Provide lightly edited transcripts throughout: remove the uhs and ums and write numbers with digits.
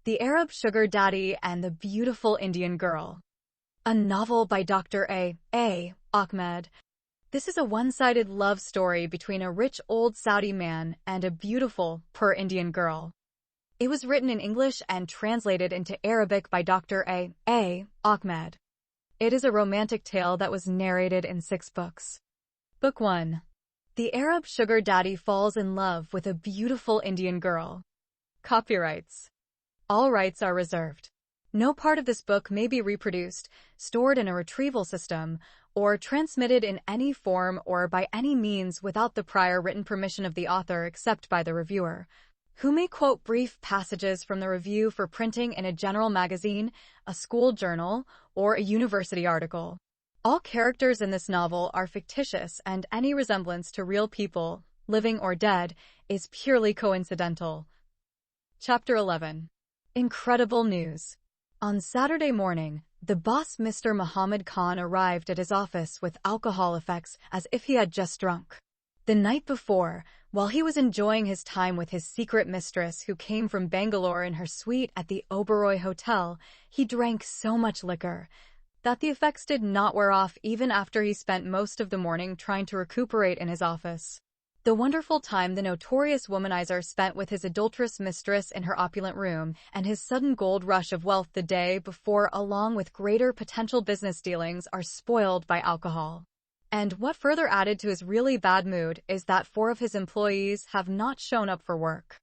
The Arab Sugar Daddy and the Beautiful Indian Girl. A novel by Dr. A. Ahmed. This is a one-sided love story between a rich old Saudi man and a beautiful, poor Indian girl. It was written in English and translated into Arabic by Dr. A. Ahmed. It is a romantic tale that was narrated in 6 books. Book 1. The Arab Sugar Daddy falls in love with a beautiful Indian girl. Copyrights. All rights are reserved. No part of this book may be reproduced, stored in a retrieval system, or transmitted in any form or by any means without the prior written permission of the author except by the reviewer, who may quote brief passages from the review for printing in a general magazine, a school journal, or a university article. All characters in this novel are fictitious and any resemblance to real people, living or dead, is purely coincidental. Chapter 11. Incredible news. On Saturday morning, the boss Mr. Muhammad Khan arrived at his office with alcohol effects as if he had just drunk. The night before, while he was enjoying his time with his secret mistress who came from Bangalore in her suite at the Oberoi Hotel, he drank so much liquor that the effects did not wear off even after he spent most of the morning trying to recuperate in his office. The wonderful time the notorious womanizer spent with his adulterous mistress in her opulent room, and his sudden gold rush of wealth the day before along with greater potential business dealings are spoiled by alcohol. And what further added to his really bad mood is that 4 of his employees have not shown up for work.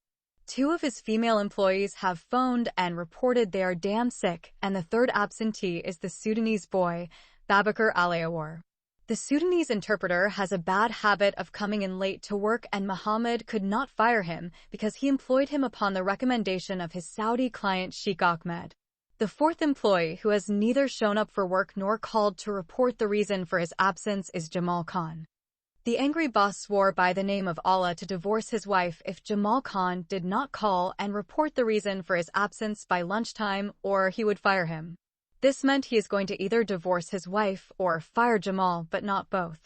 2 of his female employees have phoned and reported they are damn sick, and the 3rd absentee is the Sudanese boy, Babakar Aliawar. The Sudanese interpreter has a bad habit of coming in late to work, and Muhammad could not fire him because he employed him upon the recommendation of his Saudi client Sheikh Ahmed. The 4th employee, who has neither shown up for work nor called to report the reason for his absence, is Jamal Khan. The angry boss swore by the name of Allah to divorce his wife if Jamal Khan did not call and report the reason for his absence by lunchtime, or he would fire him. This meant he is going to either divorce his wife or fire Jamal, but not both.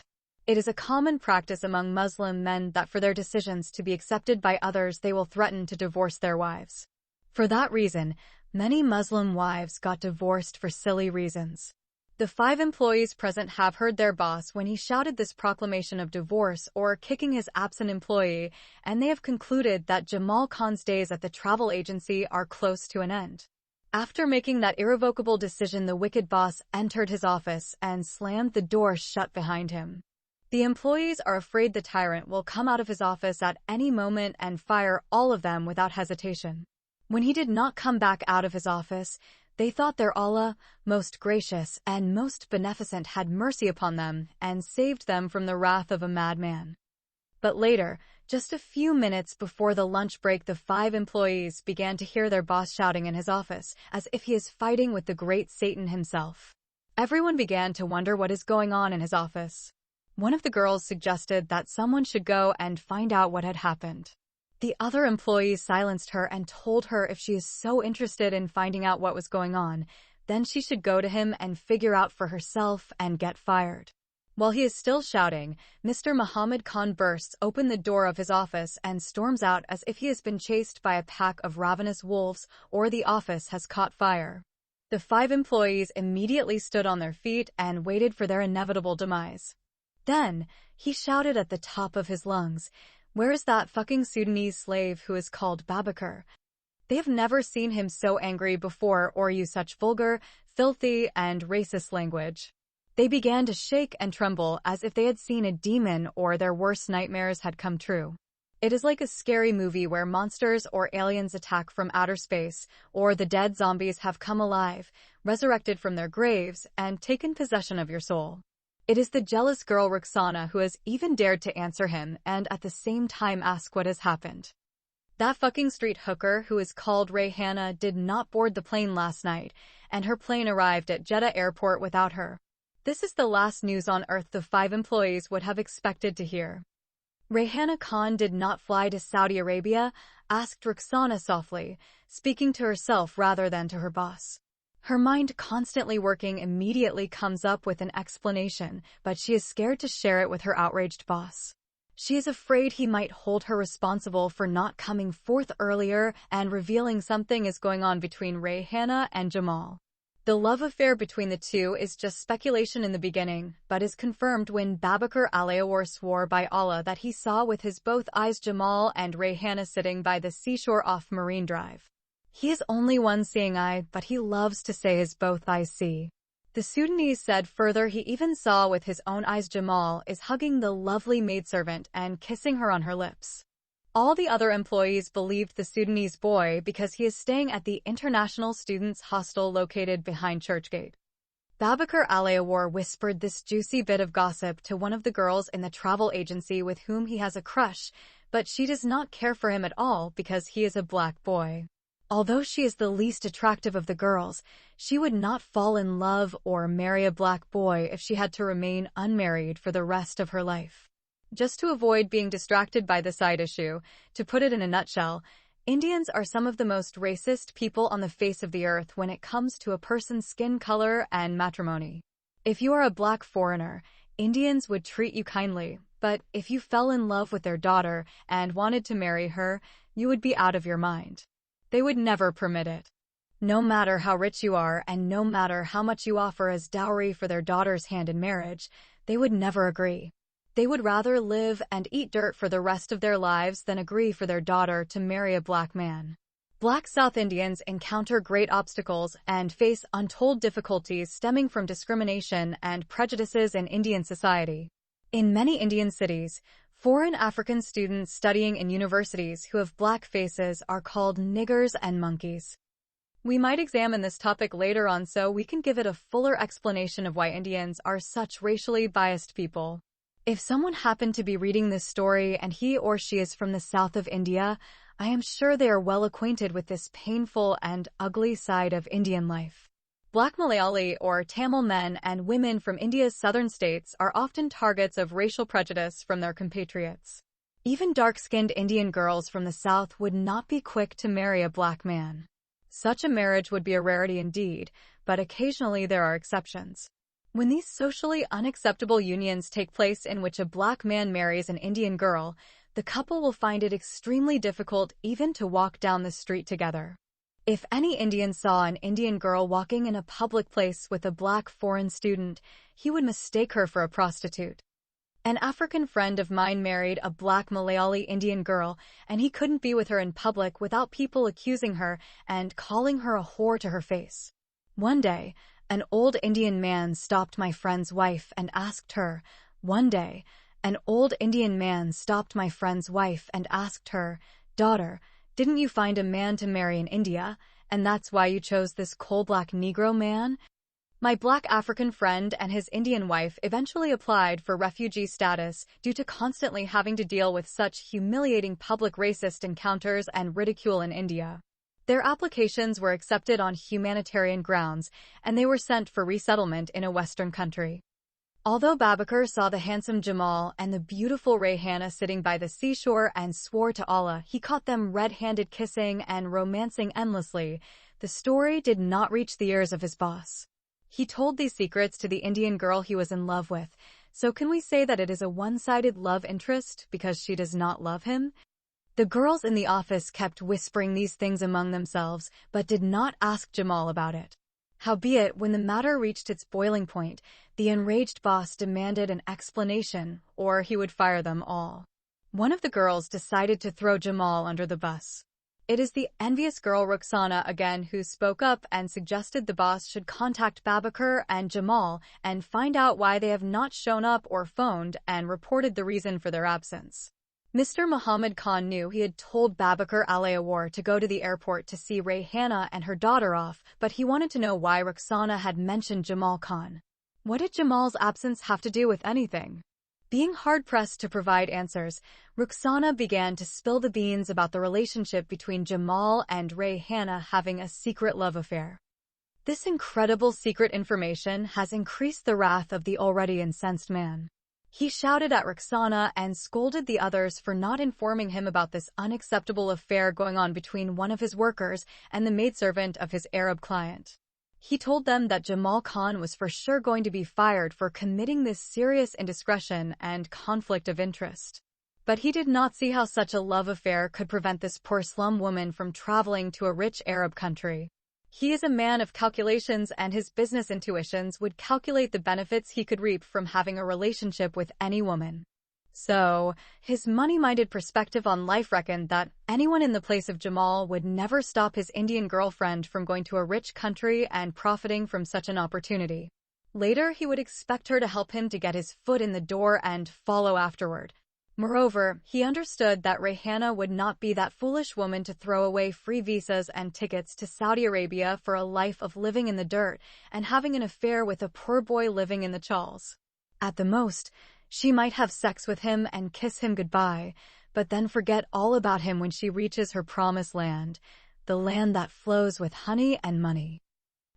It is a common practice among Muslim men that for their decisions to be accepted by others they will threaten to divorce their wives. For that reason, many Muslim wives got divorced for silly reasons. The 5 employees present have heard their boss when he shouted this proclamation of divorce or kicking his absent employee, and they have concluded that Jamal Khan's days at the travel agency are close to an end. After making that irrevocable decision, the wicked boss entered his office and slammed the door shut behind him. The employees are afraid the tyrant will come out of his office at any moment and fire all of them without hesitation. When he did not come back out of his office, they thought their Allah, most gracious and most beneficent, had mercy upon them and saved them from the wrath of a madman. But later, just a few minutes before the lunch break, the 5 employees began to hear their boss shouting in his office, as if he is fighting with the great Satan himself. Everyone began to wonder what is going on in his office. One of the girls suggested that someone should go and find out what had happened. The other employees silenced her and told her if she is so interested in finding out what was going on, then she should go to him and figure out for herself and get fired. While he is still shouting, Mr. Muhammad Khan bursts open the door of his office and storms out as if he has been chased by a pack of ravenous wolves or the office has caught fire. The 5 employees immediately stood on their feet and waited for their inevitable demise. Then, he shouted at the top of his lungs, "Where is that fucking Sudanese slave who is called Babakar?" They have never seen him so angry before or use such vulgar, filthy, and racist language. They began to shake and tremble as if they had seen a demon or their worst nightmares had come true. It is like a scary movie where monsters or aliens attack from outer space, or the dead zombies have come alive, resurrected from their graves, and taken possession of your soul. It is the jealous girl Roxana who has even dared to answer him and at the same time ask what has happened. That fucking street hooker who is called Rayhana did not board the plane last night, and her plane arrived at Jeddah airport without her. This is the last news on earth the 5 employees would have expected to hear. Rayhana Khan did not fly to Saudi Arabia, asked Roxana softly, speaking to herself rather than to her boss. Her mind, constantly working, immediately comes up with an explanation, but she is scared to share it with her outraged boss. She is afraid he might hold her responsible for not coming forth earlier and revealing something is going on between Rayhana and Jamal. The love affair between the two is just speculation in the beginning, but is confirmed when Babakar Alayawar swore by Allah that he saw with his both eyes Jamal and Rayhana sitting by the seashore off Marine Drive. He is only one seeing eye, but he loves to say his both eyes see. The Sudanese said further he even saw with his own eyes Jamal is hugging the lovely maidservant and kissing her on her lips. All the other employees believed the Sudanese boy because he is staying at the International Students Hostel located behind Churchgate. Babakar Alayawar whispered this juicy bit of gossip to one of the girls in the travel agency with whom he has a crush, but she does not care for him at all because he is a black boy. Although she is the least attractive of the girls, she would not fall in love or marry a black boy if she had to remain unmarried for the rest of her life. Just to avoid being distracted by the side issue, to put it in a nutshell, Indians are some of the most racist people on the face of the earth when it comes to a person's skin color and matrimony. If you are a black foreigner, Indians would treat you kindly, but if you fell in love with their daughter and wanted to marry her, you would be out of your mind. They would never permit it. No matter how rich you are and no matter how much you offer as dowry for their daughter's hand in marriage, they would never agree. They would rather live and eat dirt for the rest of their lives than agree for their daughter to marry a black man. Black South Indians encounter great obstacles and face untold difficulties stemming from discrimination and prejudices in Indian society. In many Indian cities, foreign African students studying in universities who have black faces are called niggers and monkeys. We might examine this topic later on so we can give it a fuller explanation of why Indians are such racially biased people. If someone happened to be reading this story and he or she is from the south of India, I am sure they are well acquainted with this painful and ugly side of Indian life. Black Malayali or Tamil men and women from India's southern states are often targets of racial prejudice from their compatriots. Even dark-skinned Indian girls from the south would not be quick to marry a black man. Such a marriage would be a rarity indeed, but occasionally there are exceptions. When these socially unacceptable unions take place in which a black man marries an Indian girl, the couple will find it extremely difficult even to walk down the street together. If any Indian saw an Indian girl walking in a public place with a black foreign student, he would mistake her for a prostitute. An African friend of mine married a black Malayali Indian girl, and he couldn't be with her in public without people accusing her and calling her a whore to her face. One day, an old Indian man stopped my friend's wife and asked her, "Daughter, didn't you find a man to marry in India, and that's why you chose this coal-black Negro man?" My black African friend and his Indian wife eventually applied for refugee status due to constantly having to deal with such humiliating public racist encounters and ridicule in India. Their applications were accepted on humanitarian grounds, and they were sent for resettlement in a Western country. Although Babakar saw the handsome Jamal and the beautiful Rayhana sitting by the seashore and swore to Allah he caught them red-handed kissing and romancing endlessly, the story did not reach the ears of his boss. He told these secrets to the Indian girl he was in love with, so can we say that it is a one-sided love interest because she does not love him? The girls in the office kept whispering these things among themselves, but did not ask Jamal about it. Howbeit, when the matter reached its boiling point, the enraged boss demanded an explanation, or he would fire them all. One of the girls decided to throw Jamal under the bus. It is the envious girl Rukhsana again who spoke up and suggested the boss should contact Babakar and Jamal and find out why they have not shown up or phoned and reported the reason for their absence. Mr. Muhammad Khan knew he had told Babakar Alayawar to go to the airport to see Rayhana and her daughter off, but he wanted to know why Rukhsana had mentioned Jamal Khan. What did Jamal's absence have to do with anything? Being hard-pressed to provide answers, Rukhsana began to spill the beans about the relationship between Jamal and Rayhana having a secret love affair. This incredible secret information has increased the wrath of the already incensed man. He shouted at Rukhsana and scolded the others for not informing him about this unacceptable affair going on between one of his workers and the maidservant of his Arab client. He told them that Jamal Khan was for sure going to be fired for committing this serious indiscretion and conflict of interest. But he did not see how such a love affair could prevent this poor slum woman from traveling to a rich Arab country. He is a man of calculations, and his business intuitions would calculate the benefits he could reap from having a relationship with any woman. So, his money-minded perspective on life reckoned that anyone in the place of Jamal would never stop his Indian girlfriend from going to a rich country and profiting from such an opportunity. Later, he would expect her to help him to get his foot in the door and follow afterward. Moreover, he understood that Rayhana would not be that foolish woman to throw away free visas and tickets to Saudi Arabia for a life of living in the dirt and having an affair with a poor boy living in the chawls. At the most, she might have sex with him and kiss him goodbye, but then forget all about him when she reaches her promised land, the land that flows with honey and money.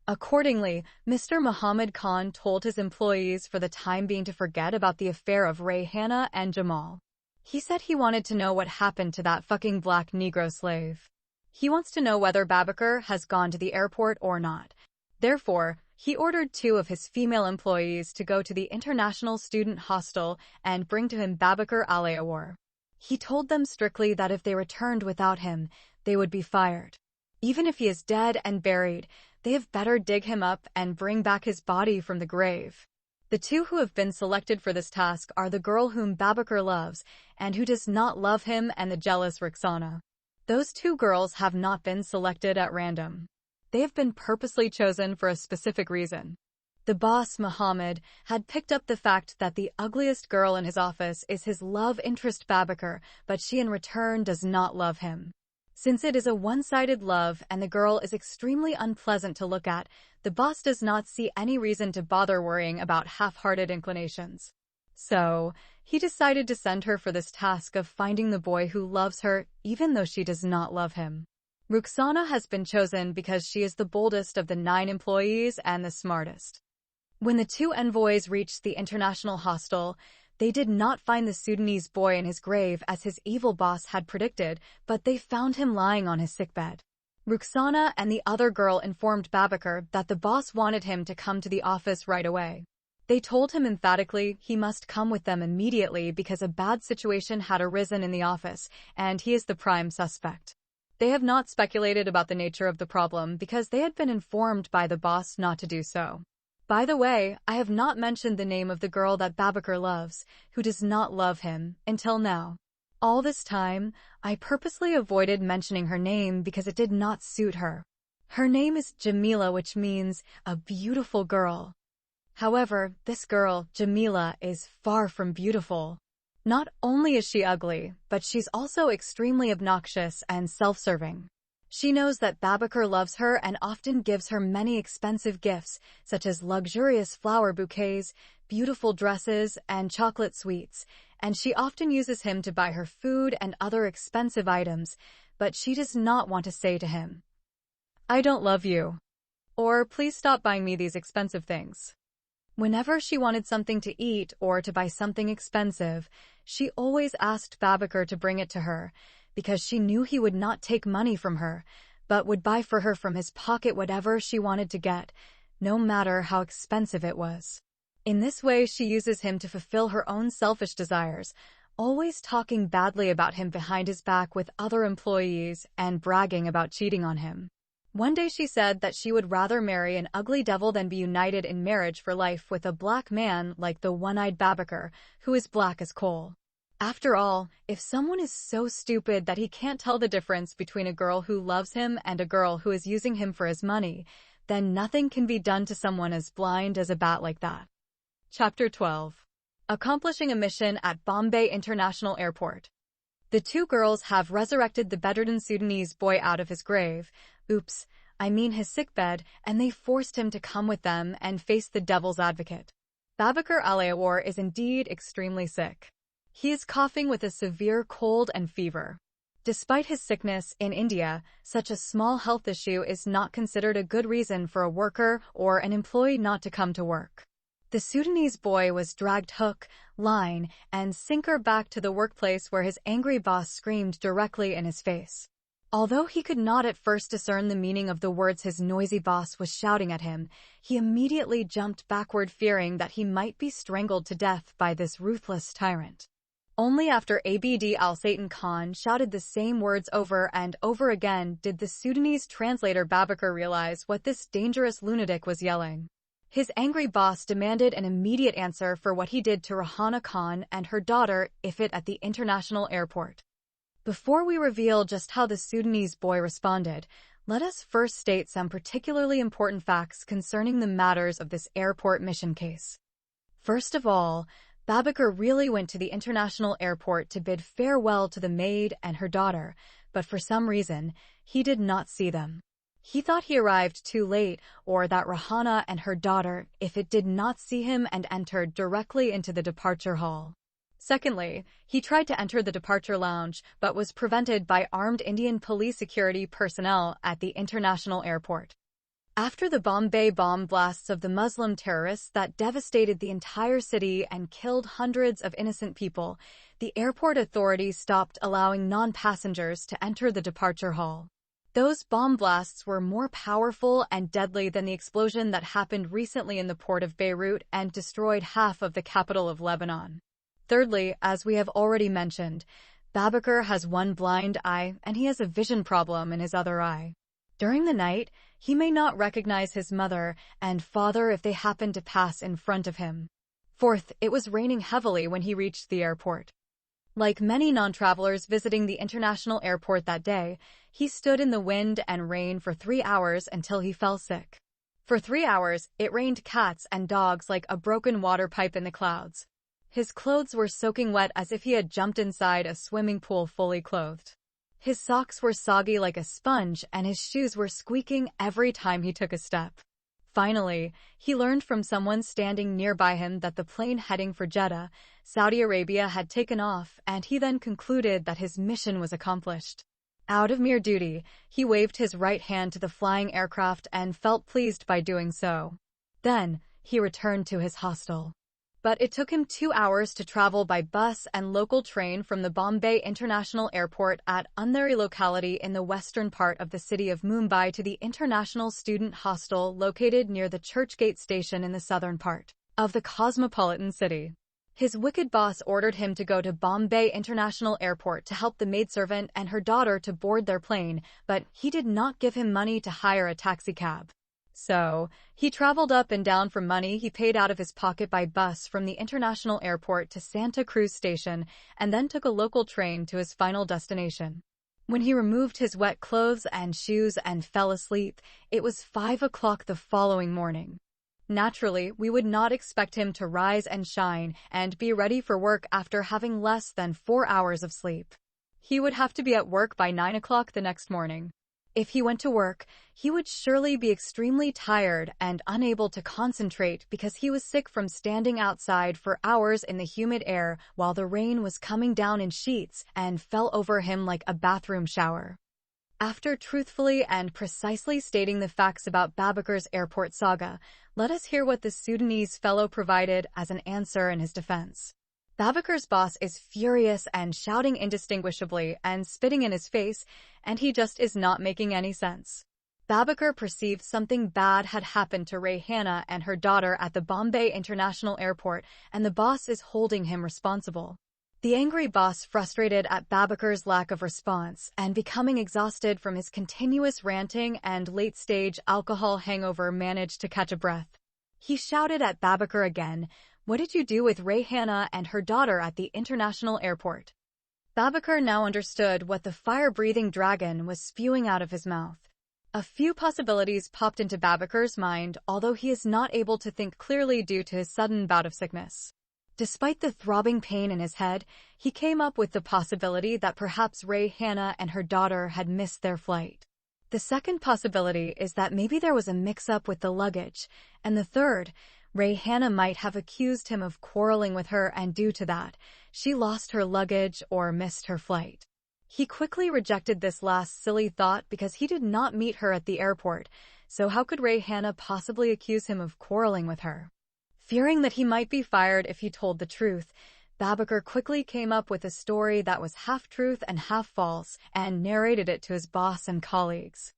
Accordingly, Mr. Muhammad Khan told his employees for the time being to forget about the affair of Rayhana and Jamal. He said he wanted to know what happened to that fucking black Negro slave. He wants to know whether Babakar has gone to the airport or not. Therefore, he ordered 2 of his female employees to go to the International Student Hostel and bring to him Babakar Aliawar. He told them strictly that if they returned without him, they would be fired. Even if he is dead and buried, they have better dig him up and bring back his body from the grave. The 2 who have been selected for this task are the girl whom Babakar loves and who does not love him, and the jealous Rukhsana. Those 2 girls have not been selected at random. They have been purposely chosen for a specific reason. The boss, Muhammad, had picked up the fact that the ugliest girl in his office is his love interest Babakar, but she in return does not love him. Since it is a one-sided love and the girl is extremely unpleasant to look at, the boss does not see any reason to bother worrying about half-hearted inclinations. So, he decided to send her for this task of finding the boy who loves her, even though she does not love him. Rukhsana has been chosen because she is the boldest of the 9 employees and the smartest. When the 2 envoys reached the international hostel, they did not find the Sudanese boy in his grave as his evil boss had predicted, but they found him lying on his sickbed. Rukhsana and the other girl informed Babakar that the boss wanted him to come to the office right away. They told him emphatically he must come with them immediately because a bad situation had arisen in the office, and he is the prime suspect. They have not speculated about the nature of the problem because they had been informed by the boss not to do so. By the way, I have not mentioned the name of the girl that Babakar loves, who does not love him, until now. All this time, I purposely avoided mentioning her name because it did not suit her. Her name is Jamila, which means a beautiful girl. However, this girl, Jamila, is far from beautiful. Not only is she ugly, but she's also extremely obnoxious and self-serving. She knows that Babakar loves her and often gives her many expensive gifts, such as luxurious flower bouquets, beautiful dresses, and chocolate sweets, and she often uses him to buy her food and other expensive items, but she does not want to say to him, "I don't love you," or "Please stop buying me these expensive things." Whenever she wanted something to eat or to buy something expensive, she always asked Babakar to bring it to her, because she knew he would not take money from her, but would buy for her from his pocket whatever she wanted to get, no matter how expensive it was. In this way, she uses him to fulfill her own selfish desires, always talking badly about him behind his back with other employees and bragging about cheating on him. One day she said that she would rather marry an ugly devil than be united in marriage for life with a black man like the one-eyed Babakar, who is black as coal. After all, if someone is so stupid that he can't tell the difference between a girl who loves him and a girl who is using him for his money, then nothing can be done to someone as blind as a bat like that. Chapter 12. Accomplishing a mission at Bombay International Airport. The 2 girls have resurrected the bedridden Sudanese boy out of his grave, his sickbed, and they forced him to come with them and face the devil's advocate. Babakar Aliawar is indeed extremely sick. He is coughing with a severe cold and fever. Despite his sickness, in India, such a small health issue is not considered a good reason for a worker or an employee not to come to work. The Sudanese boy was dragged hook, line, and sinker back to the workplace where his angry boss screamed directly in his face. Although he could not at first discern the meaning of the words his noisy boss was shouting at him, he immediately jumped backward, fearing that he might be strangled to death by this ruthless tyrant. Only after Abd al-Satan Khan shouted the same words over and over again did the Sudanese translator Babakar realize what this dangerous lunatic was yelling. His angry boss demanded an immediate answer for what he did to Rahana Khan and her daughter Ifat at the international airport. Before we reveal just how the Sudanese boy responded, let us first state some particularly important facts concerning the matters of this airport mission case. First of all, Babakar really went to the international airport to bid farewell to the maid and her daughter, but for some reason, he did not see them. He thought he arrived too late, or that Rahana and her daughter, Ifat, did not see him and entered directly into the departure hall. Secondly, he tried to enter the departure lounge, but was prevented by armed Indian police security personnel at the international airport. After the Bombay bomb blasts of the Muslim terrorists that devastated the entire city and killed hundreds of innocent people, the airport authorities stopped allowing non-passengers to enter the departure hall. Those bomb blasts were more powerful and deadly than the explosion that happened recently in the port of Beirut and destroyed half of the capital of Lebanon. Thirdly, as we have already mentioned, Babakar has one blind eye and he has a vision problem in his other eye. During the night, he may not recognize his mother and father if they happen to pass in front of him. Fourth, it was raining heavily when he reached the airport. Like many non-travelers visiting the international airport that day, he stood in the wind and rain for 3 hours until he fell sick. For 3 hours, it rained cats and dogs like a broken water pipe in the clouds. His clothes were soaking wet as if he had jumped inside a swimming pool fully clothed. His socks were soggy like a sponge and his shoes were squeaking every time he took a step. Finally, he learned from someone standing nearby him that the plane heading for Jeddah, Saudi Arabia, had taken off, and he then concluded that his mission was accomplished. Out of mere duty, he waved his right hand to the flying aircraft and felt pleased by doing so. Then, he returned to his hostel. But it took him 2 hours to travel by bus and local train from the Bombay International Airport at Andheri locality in the western part of the city of Mumbai to the International Student Hostel located near the Churchgate station in the southern part of the cosmopolitan city. His wicked boss ordered him to go to Bombay International Airport to help the maidservant and her daughter to board their plane, but he did not give him money to hire a taxicab. So, he traveled up and down for money he paid out of his pocket by bus from the international airport to Santa Cruz station and then took a local train to his final destination. When he removed his wet clothes and shoes and fell asleep, it was 5 o'clock the following morning. Naturally, we would not expect him to rise and shine and be ready for work after having less than 4 hours of sleep. He would have to be at work by 9 o'clock the next morning. If he went to work, he would surely be extremely tired and unable to concentrate because he was sick from standing outside for hours in the humid air while the rain was coming down in sheets and fell over him like a bathroom shower. After truthfully and precisely stating the facts about Babakar's airport saga, let us hear what the Sudanese fellow provided as an answer in his defense. Babakar's boss is furious and shouting indistinguishably and spitting in his face, and he just is not making any sense. Babakar perceived something bad had happened to Rayhana and her daughter at the Bombay International Airport, and the boss is holding him responsible. The angry boss, frustrated at Babakar's lack of response and becoming exhausted from his continuous ranting and late-stage alcohol hangover, managed to catch a breath. He shouted at Babakar again, "What did you do with Rayhana and her daughter at the international airport?" Babakar now understood what the fire-breathing dragon was spewing out of his mouth. A few possibilities popped into Babakar's mind, although he is not able to think clearly due to his sudden bout of sickness. Despite the throbbing pain in his head, he came up with the possibility that perhaps Rayhana and her daughter had missed their flight. The second possibility is that maybe there was a mix-up with the luggage, and the third, Rayhana might have accused him of quarreling with her, and due to that, she lost her luggage or missed her flight. He quickly rejected this last silly thought because he did not meet her at the airport, so how could Rayhana possibly accuse him of quarreling with her? Fearing that he might be fired if he told the truth, Babakar quickly came up with a story that was half truth and half false and narrated it to his boss and colleagues.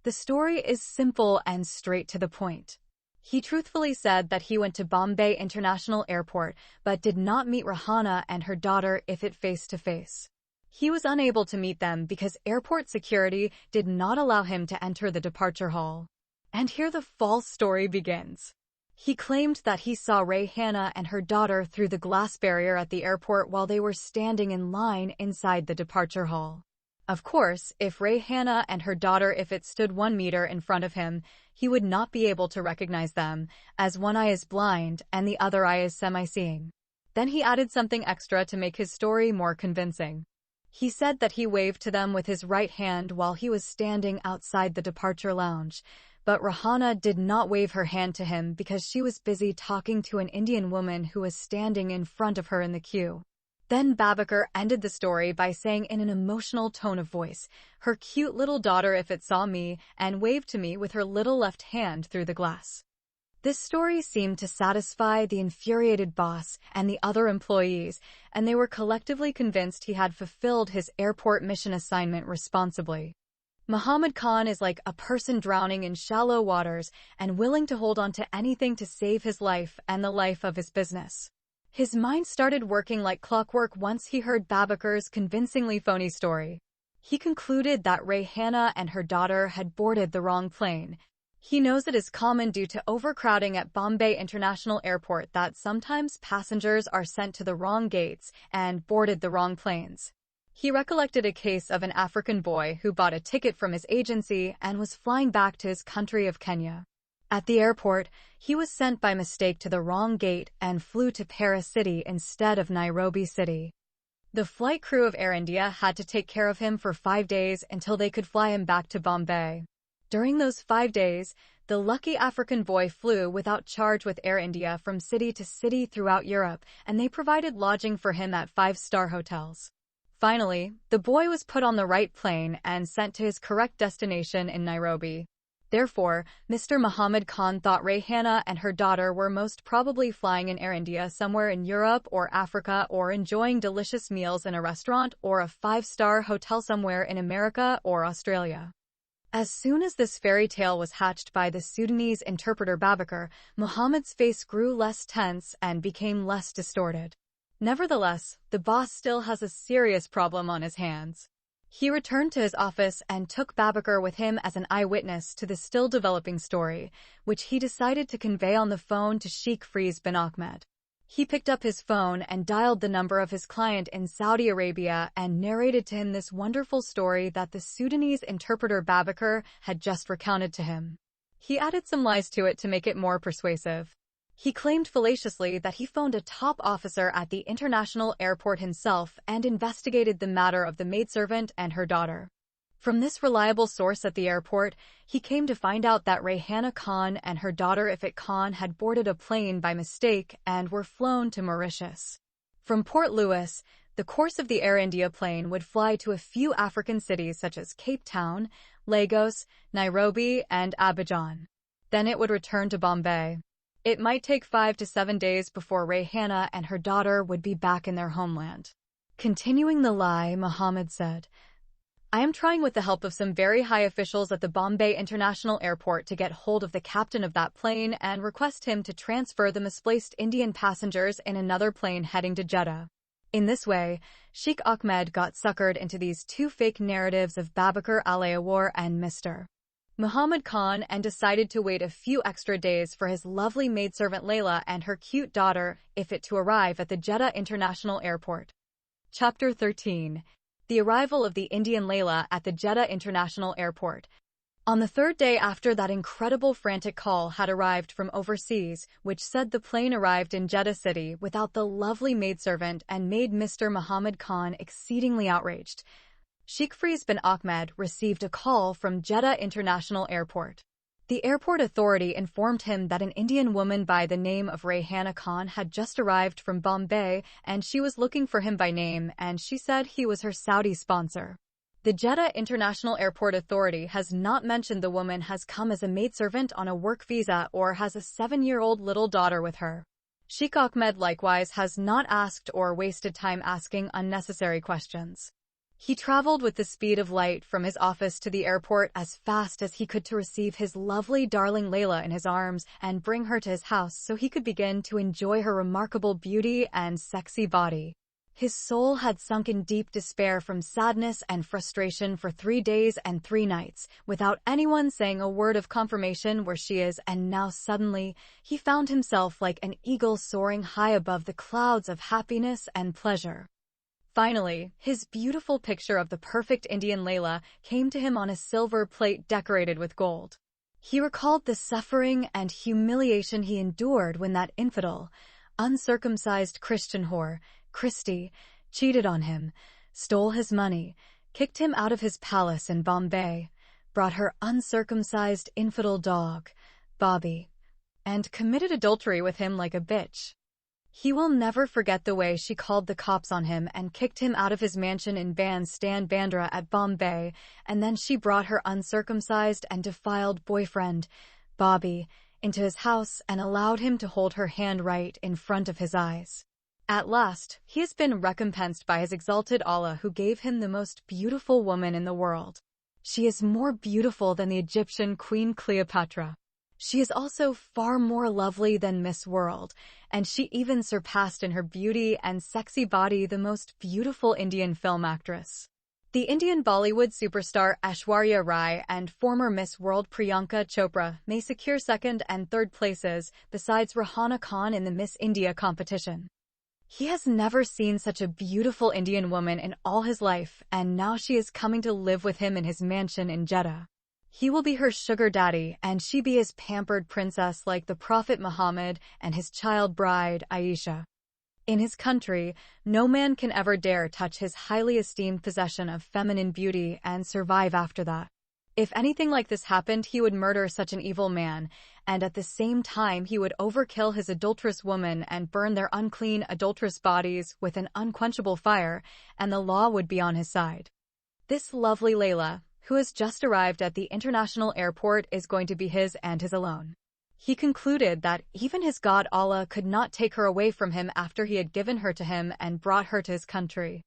The story is simple and straight to the point. He truthfully said that he went to Bombay International Airport but did not meet Rahana and her daughter Ifit face-to-face. He was unable to meet them because airport security did not allow him to enter the departure hall. And here the false story begins. He claimed that he saw Rayhana and her daughter through the glass barrier at the airport while they were standing in line inside the departure hall. Of course, if Rayhana and her daughter Ifit stood 1 meter in front of him, he would not be able to recognize them, as one eye is blind and the other eye is semi-seeing. Then he added something extra to make his story more convincing. He said that he waved to them with his right hand while he was standing outside the departure lounge, but Rahana did not wave her hand to him because she was busy talking to an Indian woman who was standing in front of her in the queue. Then Babakar ended the story by saying in an emotional tone of voice, "Her cute little daughter Ifit saw me and waved to me with her little left hand through the glass." This story seemed to satisfy the infuriated boss and the other employees, and they were collectively convinced he had fulfilled his airport mission assignment responsibly. Muhammad Khan is like a person drowning in shallow waters and willing to hold on to anything to save his life and the life of his business. His mind started working like clockwork once he heard Babakar's convincingly phony story. He concluded that Rayhana and her daughter had boarded the wrong plane. He knows it is common due to overcrowding at Bombay International Airport that sometimes passengers are sent to the wrong gates and boarded the wrong planes. He recollected a case of an African boy who bought a ticket from his agency and was flying back to his country of Kenya. At the airport, he was sent by mistake to the wrong gate and flew to Paris City instead of Nairobi City. The flight crew of Air India had to take care of him for 5 days until they could fly him back to Bombay. During those 5 days, the lucky African boy flew without charge with Air India from city to city throughout Europe, and they provided lodging for him at 5-star hotels. Finally, the boy was put on the right plane and sent to his correct destination in Nairobi. Therefore, Mr. Muhammad Khan thought Rayhana and her daughter were most probably flying in Air India somewhere in Europe or Africa or enjoying delicious meals in a restaurant or a 5-star hotel somewhere in America or Australia. As soon as this fairy tale was hatched by the Sudanese interpreter Babakar, Muhammad's face grew less tense and became less distorted. Nevertheless, the boss still has a serious problem on his hands. He returned to his office and took Babakar with him as an eyewitness to the still-developing story, which he decided to convey on the phone to Sheikh Faiz bin Ahmed. He picked up his phone and dialed the number of his client in Saudi Arabia and narrated to him this wonderful story that the Sudanese interpreter Babakar had just recounted to him. He added some lies to it to make it more persuasive. He claimed fallaciously that he phoned a top officer at the international airport himself and investigated the matter of the maidservant and her daughter. From this reliable source at the airport, he came to find out that Rayhana Khan and her daughter Ifit Khan had boarded a plane by mistake and were flown to Mauritius. From Port Louis, the course of the Air India plane would fly to a few African cities such as Cape Town, Lagos, Nairobi, and Abidjan. Then it would return to Bombay. It might take 5 to 7 days before Rayhana and her daughter would be back in their homeland. Continuing the lie, Muhammad said, "I am trying with the help of some very high officials at the Bombay International Airport to get hold of the captain of that plane and request him to transfer the misplaced Indian passengers in another plane heading to Jeddah." In this way, Sheikh Ahmed got suckered into these 2 fake narratives of Babakar Alayawar and Mr. Muhammad Khan and decided to wait a few extra days for his lovely maidservant Layla and her cute daughter Ifit to arrive at the Jeddah International Airport. Chapter 13. The arrival of the Indian Layla at the Jeddah International Airport. On the 3rd day after that incredible frantic call had arrived from overseas, which said the plane arrived in Jeddah City without the lovely maidservant and made Mr. Muhammad Khan exceedingly outraged, Sheikh Faiz bin Ahmed received a call from Jeddah International Airport. The airport authority informed him that an Indian woman by the name of Rayhana Khan had just arrived from Bombay and she was looking for him by name and she said he was her Saudi sponsor. The Jeddah International Airport Authority has not mentioned the woman has come as a maidservant on a work visa or has a 7-year-old little daughter with her. Sheikh Ahmed likewise has not asked or wasted time asking unnecessary questions. He traveled with the speed of light from his office to the airport as fast as he could to receive his lovely darling Layla in his arms and bring her to his house so he could begin to enjoy her remarkable beauty and sexy body. His soul had sunk in deep despair from sadness and frustration for 3 days and 3 nights, without anyone saying a word of confirmation where she is, and now suddenly, he found himself like an eagle soaring high above the clouds of happiness and pleasure. Finally, his beautiful picture of the perfect Indian Layla came to him on a silver plate decorated with gold. He recalled the suffering and humiliation he endured when that infidel, uncircumcised Christian whore, Christy, cheated on him, stole his money, kicked him out of his palace in Bombay, brought her uncircumcised infidel dog, Bobby, and committed adultery with him like a bitch. He will never forget the way she called the cops on him and kicked him out of his mansion in Bandstand Bandra at Bombay, and then she brought her uncircumcised and defiled boyfriend, Bobby, into his house and allowed him to hold her hand right in front of his eyes. At last, he has been recompensed by his exalted Allah who gave him the most beautiful woman in the world. She is more beautiful than the Egyptian Queen Cleopatra. She is also far more lovely than Miss World, and she even surpassed in her beauty and sexy body the most beautiful Indian film actress. The Indian Bollywood superstar Aishwarya Rai and former Miss World Priyanka Chopra may secure second and third places besides Rahana Khan in the Miss India competition. He has never seen such a beautiful Indian woman in all his life, and now she is coming to live with him in his mansion in Jeddah. He will be her sugar daddy, and she be his pampered princess like the Prophet Muhammad and his child bride, Aisha. In his country, no man can ever dare touch his highly esteemed possession of feminine beauty and survive after that. If anything like this happened, he would murder such an evil man, and at the same time he would overkill his adulterous woman and burn their unclean, adulterous bodies with an unquenchable fire, and the law would be on his side. This lovely Layla, who has just arrived at the international airport, is going to be his and his alone. He concluded that even his God Allah could not take her away from him after he had given her to him and brought her to his country.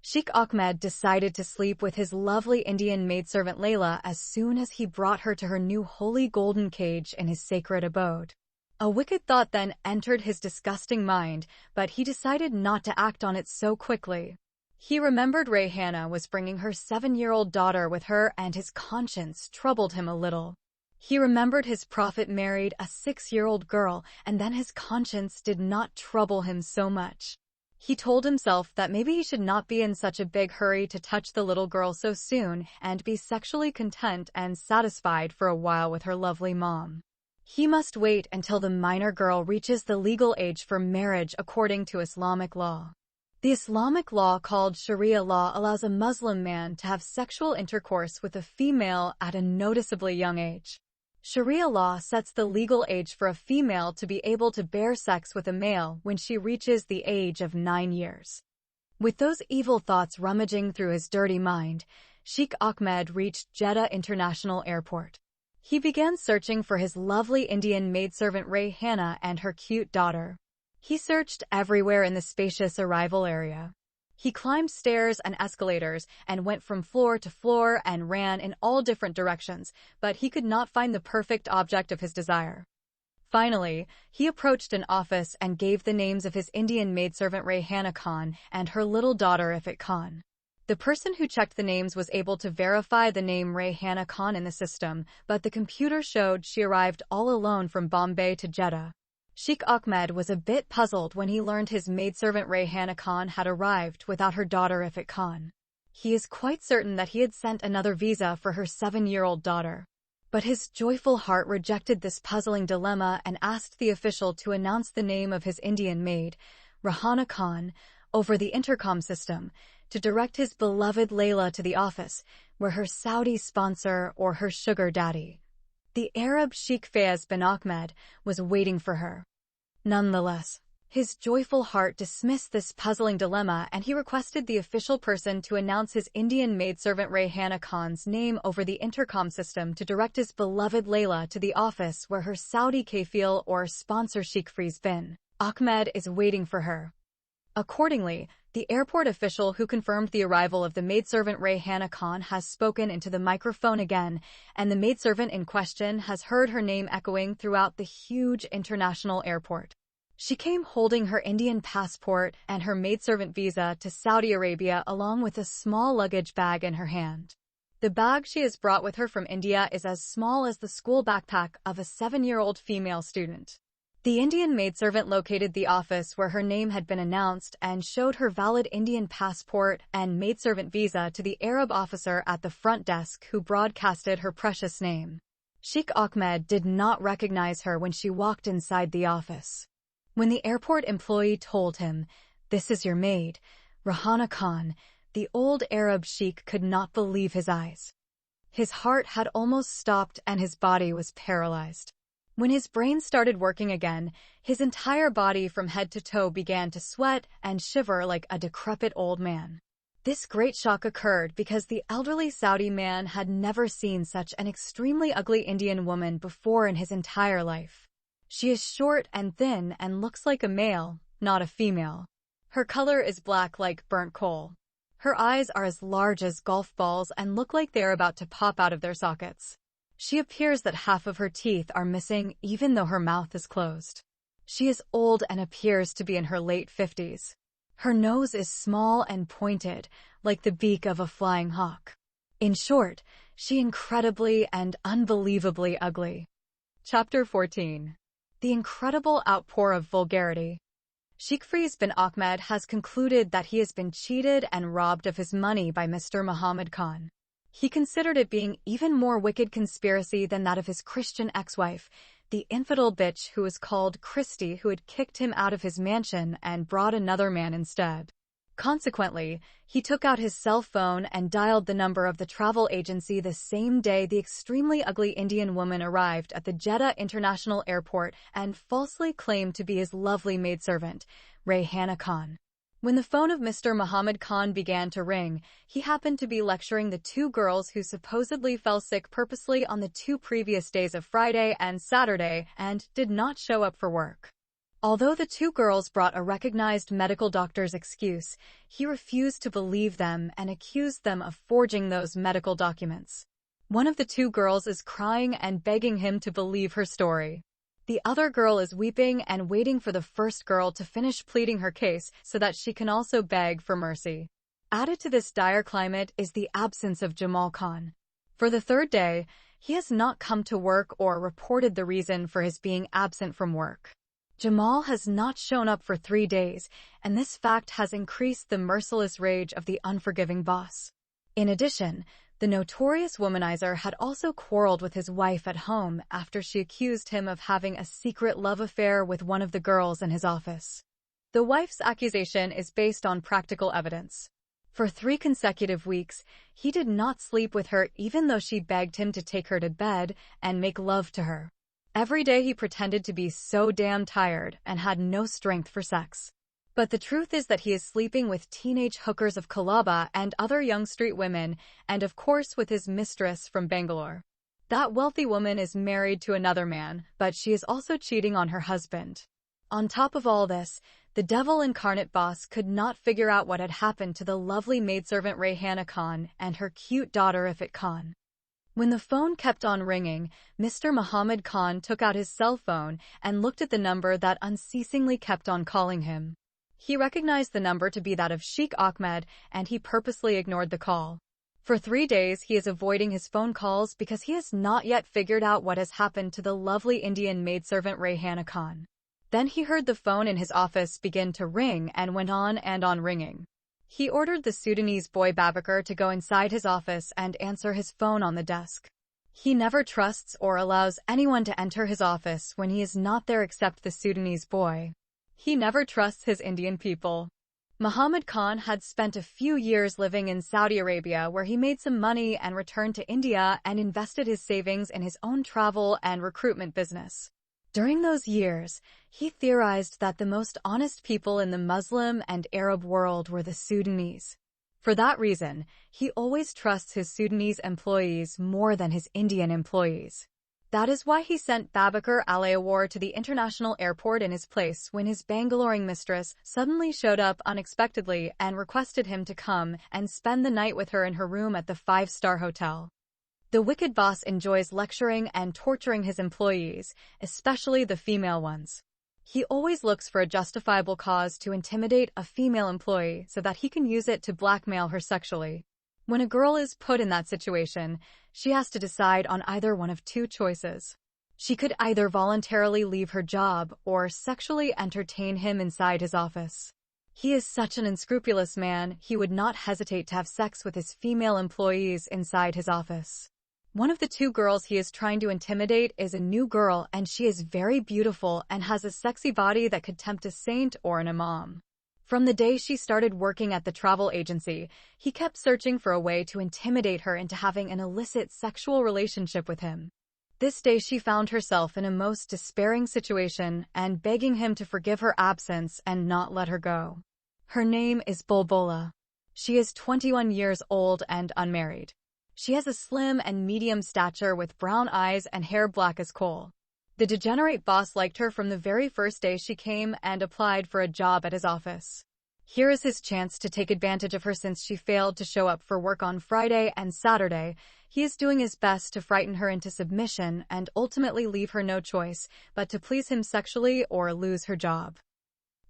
Sheikh Ahmed decided to sleep with his lovely Indian maidservant Layla as soon as he brought her to her new holy golden cage in his sacred abode. A wicked thought then entered his disgusting mind, but he decided not to act on it so quickly. He remembered Rayhana was bringing her 7-year-old daughter with her, and his conscience troubled him a little. He remembered his prophet married a 6-year-old girl, and then his conscience did not trouble him so much. He told himself that maybe he should not be in such a big hurry to touch the little girl so soon and be sexually content and satisfied for a while with her lovely mom. He must wait until the minor girl reaches the legal age for marriage according to Islamic law. The Islamic law called Sharia law allows a Muslim man to have sexual intercourse with a female at a noticeably young age. Sharia law sets the legal age for a female to be able to bear sex with a male when she reaches the age of 9 years. With those evil thoughts rummaging through his dirty mind, Sheikh Ahmed reached Jeddah International Airport. He began searching for his lovely Indian maidservant Rayhana and her cute daughter. He searched everywhere in the spacious arrival area. He climbed stairs and escalators and went from floor to floor and ran in all different directions, but he could not find the perfect object of his desire. Finally, he approached an office and gave the names of his Indian maidservant Rayhana Khan and her little daughter Ifat Khan. The person who checked the names was able to verify the name Rayhana Khan in the system, but the computer showed she arrived all alone from Bombay to Jeddah. Sheikh Ahmed was a bit puzzled when he learned his maidservant Rayhana Khan had arrived without her daughter Ifat Khan. He is quite certain that he had sent another visa for her 7-year-old daughter. But his joyful heart rejected this puzzling dilemma and asked the official to announce the name of his Indian maid, Rahana Khan, over the intercom system, to direct his beloved Layla to the office, where her Saudi sponsor or her sugar daddy, the Arab Sheikh Fayez bin Ahmed, was waiting for her. Nonetheless, his joyful heart dismissed this puzzling dilemma and he requested the official person to announce his Indian maidservant Rayhana Khan's name over the intercom system to direct his beloved Layla to the office where her Saudi kafil or sponsor Sheikh Fayez bin Ahmed is waiting for her. Accordingly, the airport official who confirmed the arrival of the maidservant Rayhana Khan has spoken into the microphone again, and the maidservant in question has heard her name echoing throughout the huge international airport. She came holding her Indian passport and her maidservant visa to Saudi Arabia along with a small luggage bag in her hand. The bag she has brought with her from India is as small as the school backpack of a 7-year-old female student. The Indian maidservant located the office where her name had been announced and showed her valid Indian passport and maidservant visa to the Arab officer at the front desk who broadcasted her precious name. Sheikh Ahmed did not recognize her when she walked inside the office. When the airport employee told him, "This is your maid, Rayhana Khan," the old Arab sheikh could not believe his eyes. His heart had almost stopped and his body was paralyzed. When his brain started working again, his entire body from head to toe began to sweat and shiver like a decrepit old man. This great shock occurred because the elderly Saudi man had never seen such an extremely ugly Indian woman before in his entire life. She is short and thin and looks like a male, not a female. Her color is black like burnt coal. Her eyes are as large as golf balls and look like they're about to pop out of their sockets. She appears that half of her teeth are missing even though her mouth is closed. She is old and appears to be in her late 50s. Her nose is small and pointed, like the beak of a flying hawk. In short, she incredibly and unbelievably ugly. Chapter 14. The incredible outpour of vulgarity. Sheikh Faiz bin Ahmed has concluded that he has been cheated and robbed of his money by Mr. Muhammad Khan. He considered it being even more wicked conspiracy than that of his Christian ex-wife, the infidel bitch who was called Christy, who had kicked him out of his mansion and brought another man instead. Consequently, he took out his cell phone and dialed the number of the travel agency the same day the extremely ugly Indian woman arrived at the Jeddah International Airport and falsely claimed to be his lovely maidservant, Rayhana Khan. When the phone of Mr. Muhammad Khan began to ring, he happened to be lecturing the two girls who supposedly fell sick purposely on the 2 previous days of Friday and Saturday and did not show up for work. Although the 2 girls brought a recognized medical doctor's excuse, he refused to believe them and accused them of forging those medical documents. One of the 2 girls is crying and begging him to believe her story. The other girl is weeping and waiting for the first girl to finish pleading her case so that she can also beg for mercy. Added to this dire climate is the absence of Jamal Khan. For the 3rd day, he has not come to work or reported the reason for his being absent from work. Jamal has not shown up for 3 days, and this fact has increased the merciless rage of the unforgiving boss. In addition, the notorious womanizer had also quarreled with his wife at home after she accused him of having a secret love affair with one of the girls in his office. The wife's accusation is based on practical evidence. For 3 consecutive weeks, he did not sleep with her even though she begged him to take her to bed and make love to her. Every day he pretended to be so damn tired and had no strength for sex. But the truth is that he is sleeping with teenage hookers of Colaba and other young street women, and of course with his mistress from Bangalore. That wealthy woman is married to another man, but she is also cheating on her husband. On top of all this, the devil incarnate boss could not figure out what had happened to the lovely maidservant Rayhana Khan and her cute daughter Ifat Khan. When the phone kept on ringing, Mr. Muhammad Khan took out his cell phone and looked at the number that unceasingly kept on calling him. He recognized the number to be that of Sheikh Ahmed, and he purposely ignored the call. For 3 days, he is avoiding his phone calls because he has not yet figured out what has happened to the lovely Indian maidservant Rayhana Khan. Then he heard the phone in his office begin to ring and went on and on ringing. He ordered the Sudanese boy Babakar to go inside his office and answer his phone on the desk. He never trusts or allows anyone to enter his office when he is not there except the Sudanese boy. He never trusts his Indian people. Muhammad Khan had spent a few years living in Saudi Arabia where he made some money and returned to India and invested his savings in his own travel and recruitment business. During those years, he theorized that the most honest people in the Muslim and Arab world were the Sudanese. For that reason, he always trusts his Sudanese employees more than his Indian employees. That is why he sent Babakar Aliawar to the international airport in his place when his Bangaloring mistress suddenly showed up unexpectedly and requested him to come and spend the night with her in her room at the five-star hotel. The wicked boss enjoys lecturing and torturing his employees, especially the female ones. He always looks for a justifiable cause to intimidate a female employee so that he can use it to blackmail her sexually. When a girl is put in that situation, she has to decide on either one of two choices. She could either voluntarily leave her job or sexually entertain him inside his office. He is such an unscrupulous man, he would not hesitate to have sex with his female employees inside his office. One of the two girls he is trying to intimidate is a new girl, and she is very beautiful and has a sexy body that could tempt a saint or an imam. From the day she started working at the travel agency, he kept searching for a way to intimidate her into having an illicit sexual relationship with him. This day she found herself in a most despairing situation and begging him to forgive her absence and not let her go. Her name is Bulbula. She is 21 years old and unmarried. She has a slim and medium stature with brown eyes and hair black as coal. The degenerate boss liked her from the very first day she came and applied for a job at his office. Here is his chance to take advantage of her since she failed to show up for work on Friday and Saturday. He is doing his best to frighten her into submission and ultimately leave her no choice but to please him sexually or lose her job.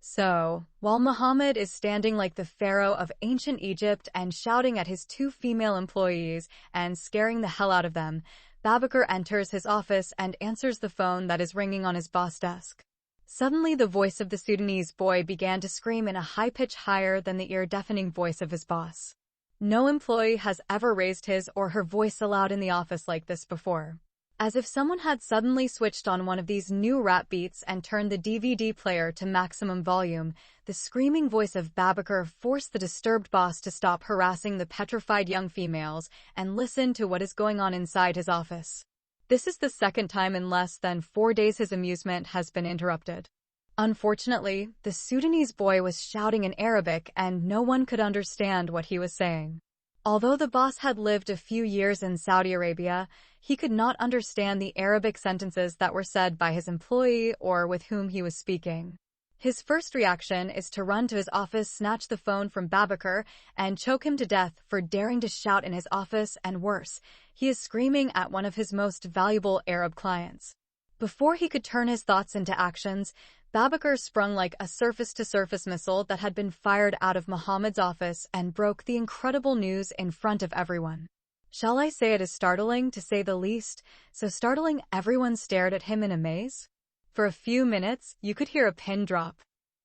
So, while Muhammad is standing like the pharaoh of ancient Egypt and shouting at his two female employees and scaring the hell out of them, Babakar enters his office and answers the phone that is ringing on his boss' desk. Suddenly the voice of the Sudanese boy began to scream in a high pitch higher than the ear-deafening voice of his boss. No employee has ever raised his or her voice aloud in the office like this before. As if someone had suddenly switched on one of these new rap beats and turned the DVD player to maximum volume, the screaming voice of Babakar forced the disturbed boss to stop harassing the petrified young females and listen to what is going on inside his office. This is the second time in less than 4 days his amusement has been interrupted. Unfortunately, the Sudanese boy was shouting in Arabic and no one could understand what he was saying. Although the boss had lived a few years in Saudi Arabia, he could not understand the Arabic sentences that were said by his employee or with whom he was speaking. His first reaction is to run to his office, snatch the phone from Babakar, and choke him to death for daring to shout in his office, and worse, he is screaming at one of his most valuable Arab clients. Before he could turn his thoughts into actions, Babakar sprung like a surface-to-surface missile that had been fired out of Muhammad's office and broke the incredible news in front of everyone. Shall I say it is startling, to say the least, so startling everyone stared at him in amaze? For a few minutes, you could hear a pin drop.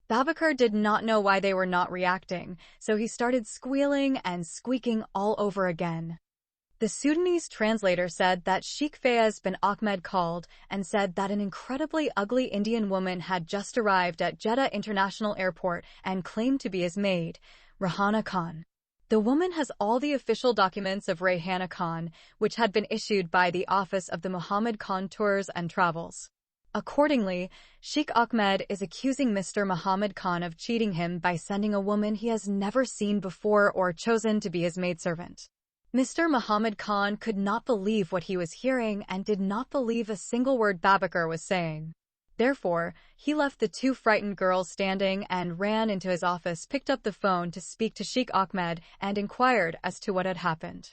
Babakar did not know why they were not reacting, so he started squealing and squeaking all over again. The Sudanese translator said that Sheikh Fayez bin Ahmed called and said that an incredibly ugly Indian woman had just arrived at Jeddah International Airport and claimed to be his maid, Rayhana Khan. The woman has all the official documents of Rayhana Khan, which had been issued by the Office of the Muhammad Khan Tours and Travels. Accordingly, Sheikh Ahmed is accusing Mr. Muhammad Khan of cheating him by sending a woman he has never seen before or chosen to be his maidservant. Mr. Muhammad Khan could not believe what he was hearing and did not believe a single word Babakar was saying. Therefore, he left the two frightened girls standing and ran into his office, picked up the phone to speak to Sheikh Ahmed, and inquired as to what had happened.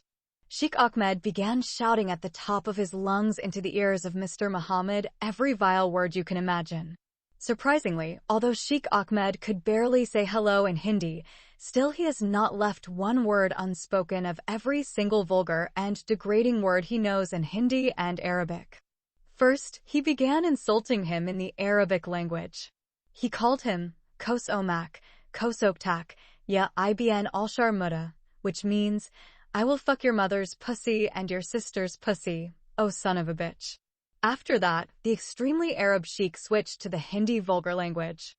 Sheikh Ahmed began shouting at the top of his lungs into the ears of Mr. Muhammad every vile word you can imagine. Surprisingly, although Sheikh Ahmed could barely say hello in Hindi, still he has not left one word unspoken of every single vulgar and degrading word he knows in Hindi and Arabic. First, he began insulting him in the Arabic language. He called him Kos Omak, Kos Oktak, Ya Ibn Alshar Mutta, which means, I will fuck your mother's pussy and your sister's pussy, oh son of a bitch. After that, the extremely Arab sheikh switched to the Hindi vulgar language.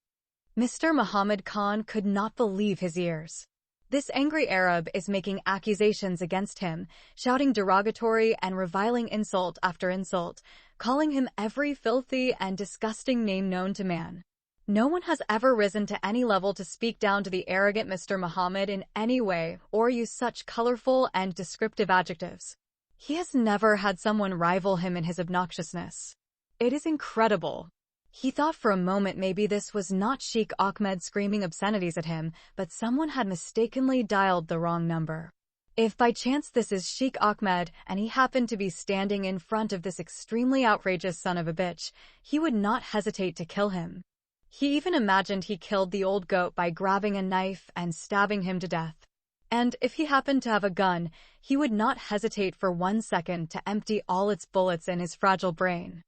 Mr. Muhammad Khan could not believe his ears. This angry Arab is making accusations against him, shouting derogatory and reviling insult after insult, calling him every filthy and disgusting name known to man. No one has ever risen to any level to speak down to the arrogant Mr. Muhammad in any way or use such colorful and descriptive adjectives. He has never had someone rival him in his obnoxiousness. It is incredible. He thought for a moment maybe this was not Sheikh Ahmed screaming obscenities at him, but someone had mistakenly dialed the wrong number. If by chance this is Sheikh Ahmed and he happened to be standing in front of this extremely outrageous son of a bitch, he would not hesitate to kill him. He even imagined he killed the old goat by grabbing a knife and stabbing him to death. And if he happened to have a gun, he would not hesitate for 1 second to empty all its bullets in his fragile brain.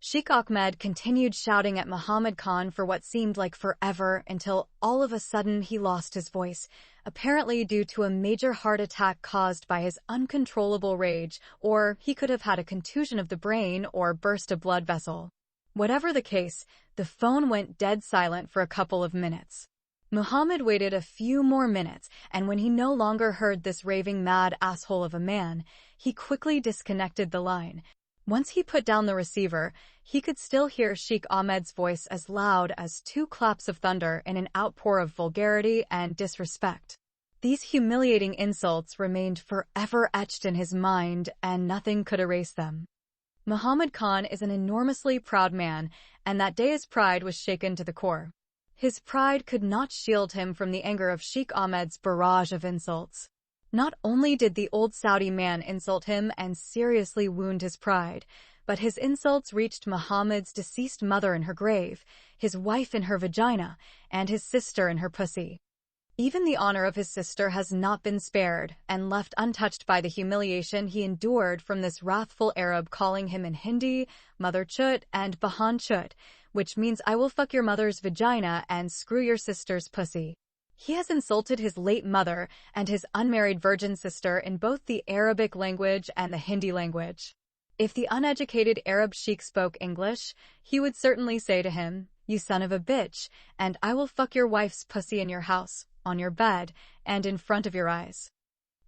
Sheikh Ahmed continued shouting at Muhammad Khan for what seemed like forever until all of a sudden he lost his voice, apparently due to a major heart attack caused by his uncontrollable rage, or he could have had a contusion of the brain or burst a blood vessel. Whatever the case, the phone went dead silent for a couple of minutes. Muhammad waited a few more minutes, and when he no longer heard this raving mad asshole of a man, he quickly disconnected the line. Once he put down the receiver, he could still hear Sheikh Ahmed's voice as loud as 2 claps of thunder in an outpour of vulgarity and disrespect. These humiliating insults remained forever etched in his mind, and nothing could erase them. Muhammad Khan is an enormously proud man, and that day his pride was shaken to the core. His pride could not shield him from the anger of Sheikh Ahmed's barrage of insults. Not only did the old Saudi man insult him and seriously wound his pride, but his insults reached Muhammad's deceased mother in her grave, his wife in her vagina, and his sister in her pussy. Even the honor of his sister has not been spared and left untouched by the humiliation he endured from this wrathful Arab calling him in Hindi, mother chut, and bahan chut, which means I will fuck your mother's vagina and screw your sister's pussy. He has insulted his late mother and his unmarried virgin sister in both the Arabic language and the Hindi language. If the uneducated Arab sheikh spoke English, he would certainly say to him, "You son of a bitch, and I will fuck your wife's pussy in your house, on your bed, and in front of your eyes."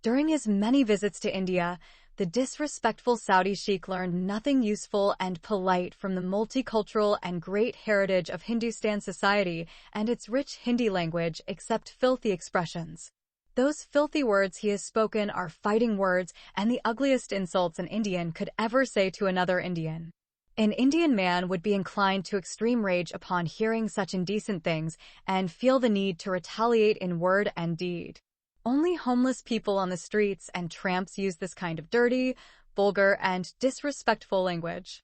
During his many visits to India, the disrespectful Saudi sheikh learned nothing useful and polite from the multicultural and great heritage of Hindustan society and its rich Hindi language except filthy expressions. Those filthy words he has spoken are fighting words and the ugliest insults an Indian could ever say to another Indian. An Indian man would be inclined to extreme rage upon hearing such indecent things and feel the need to retaliate in word and deed. Only homeless people on the streets and tramps use this kind of dirty, vulgar, and disrespectful language.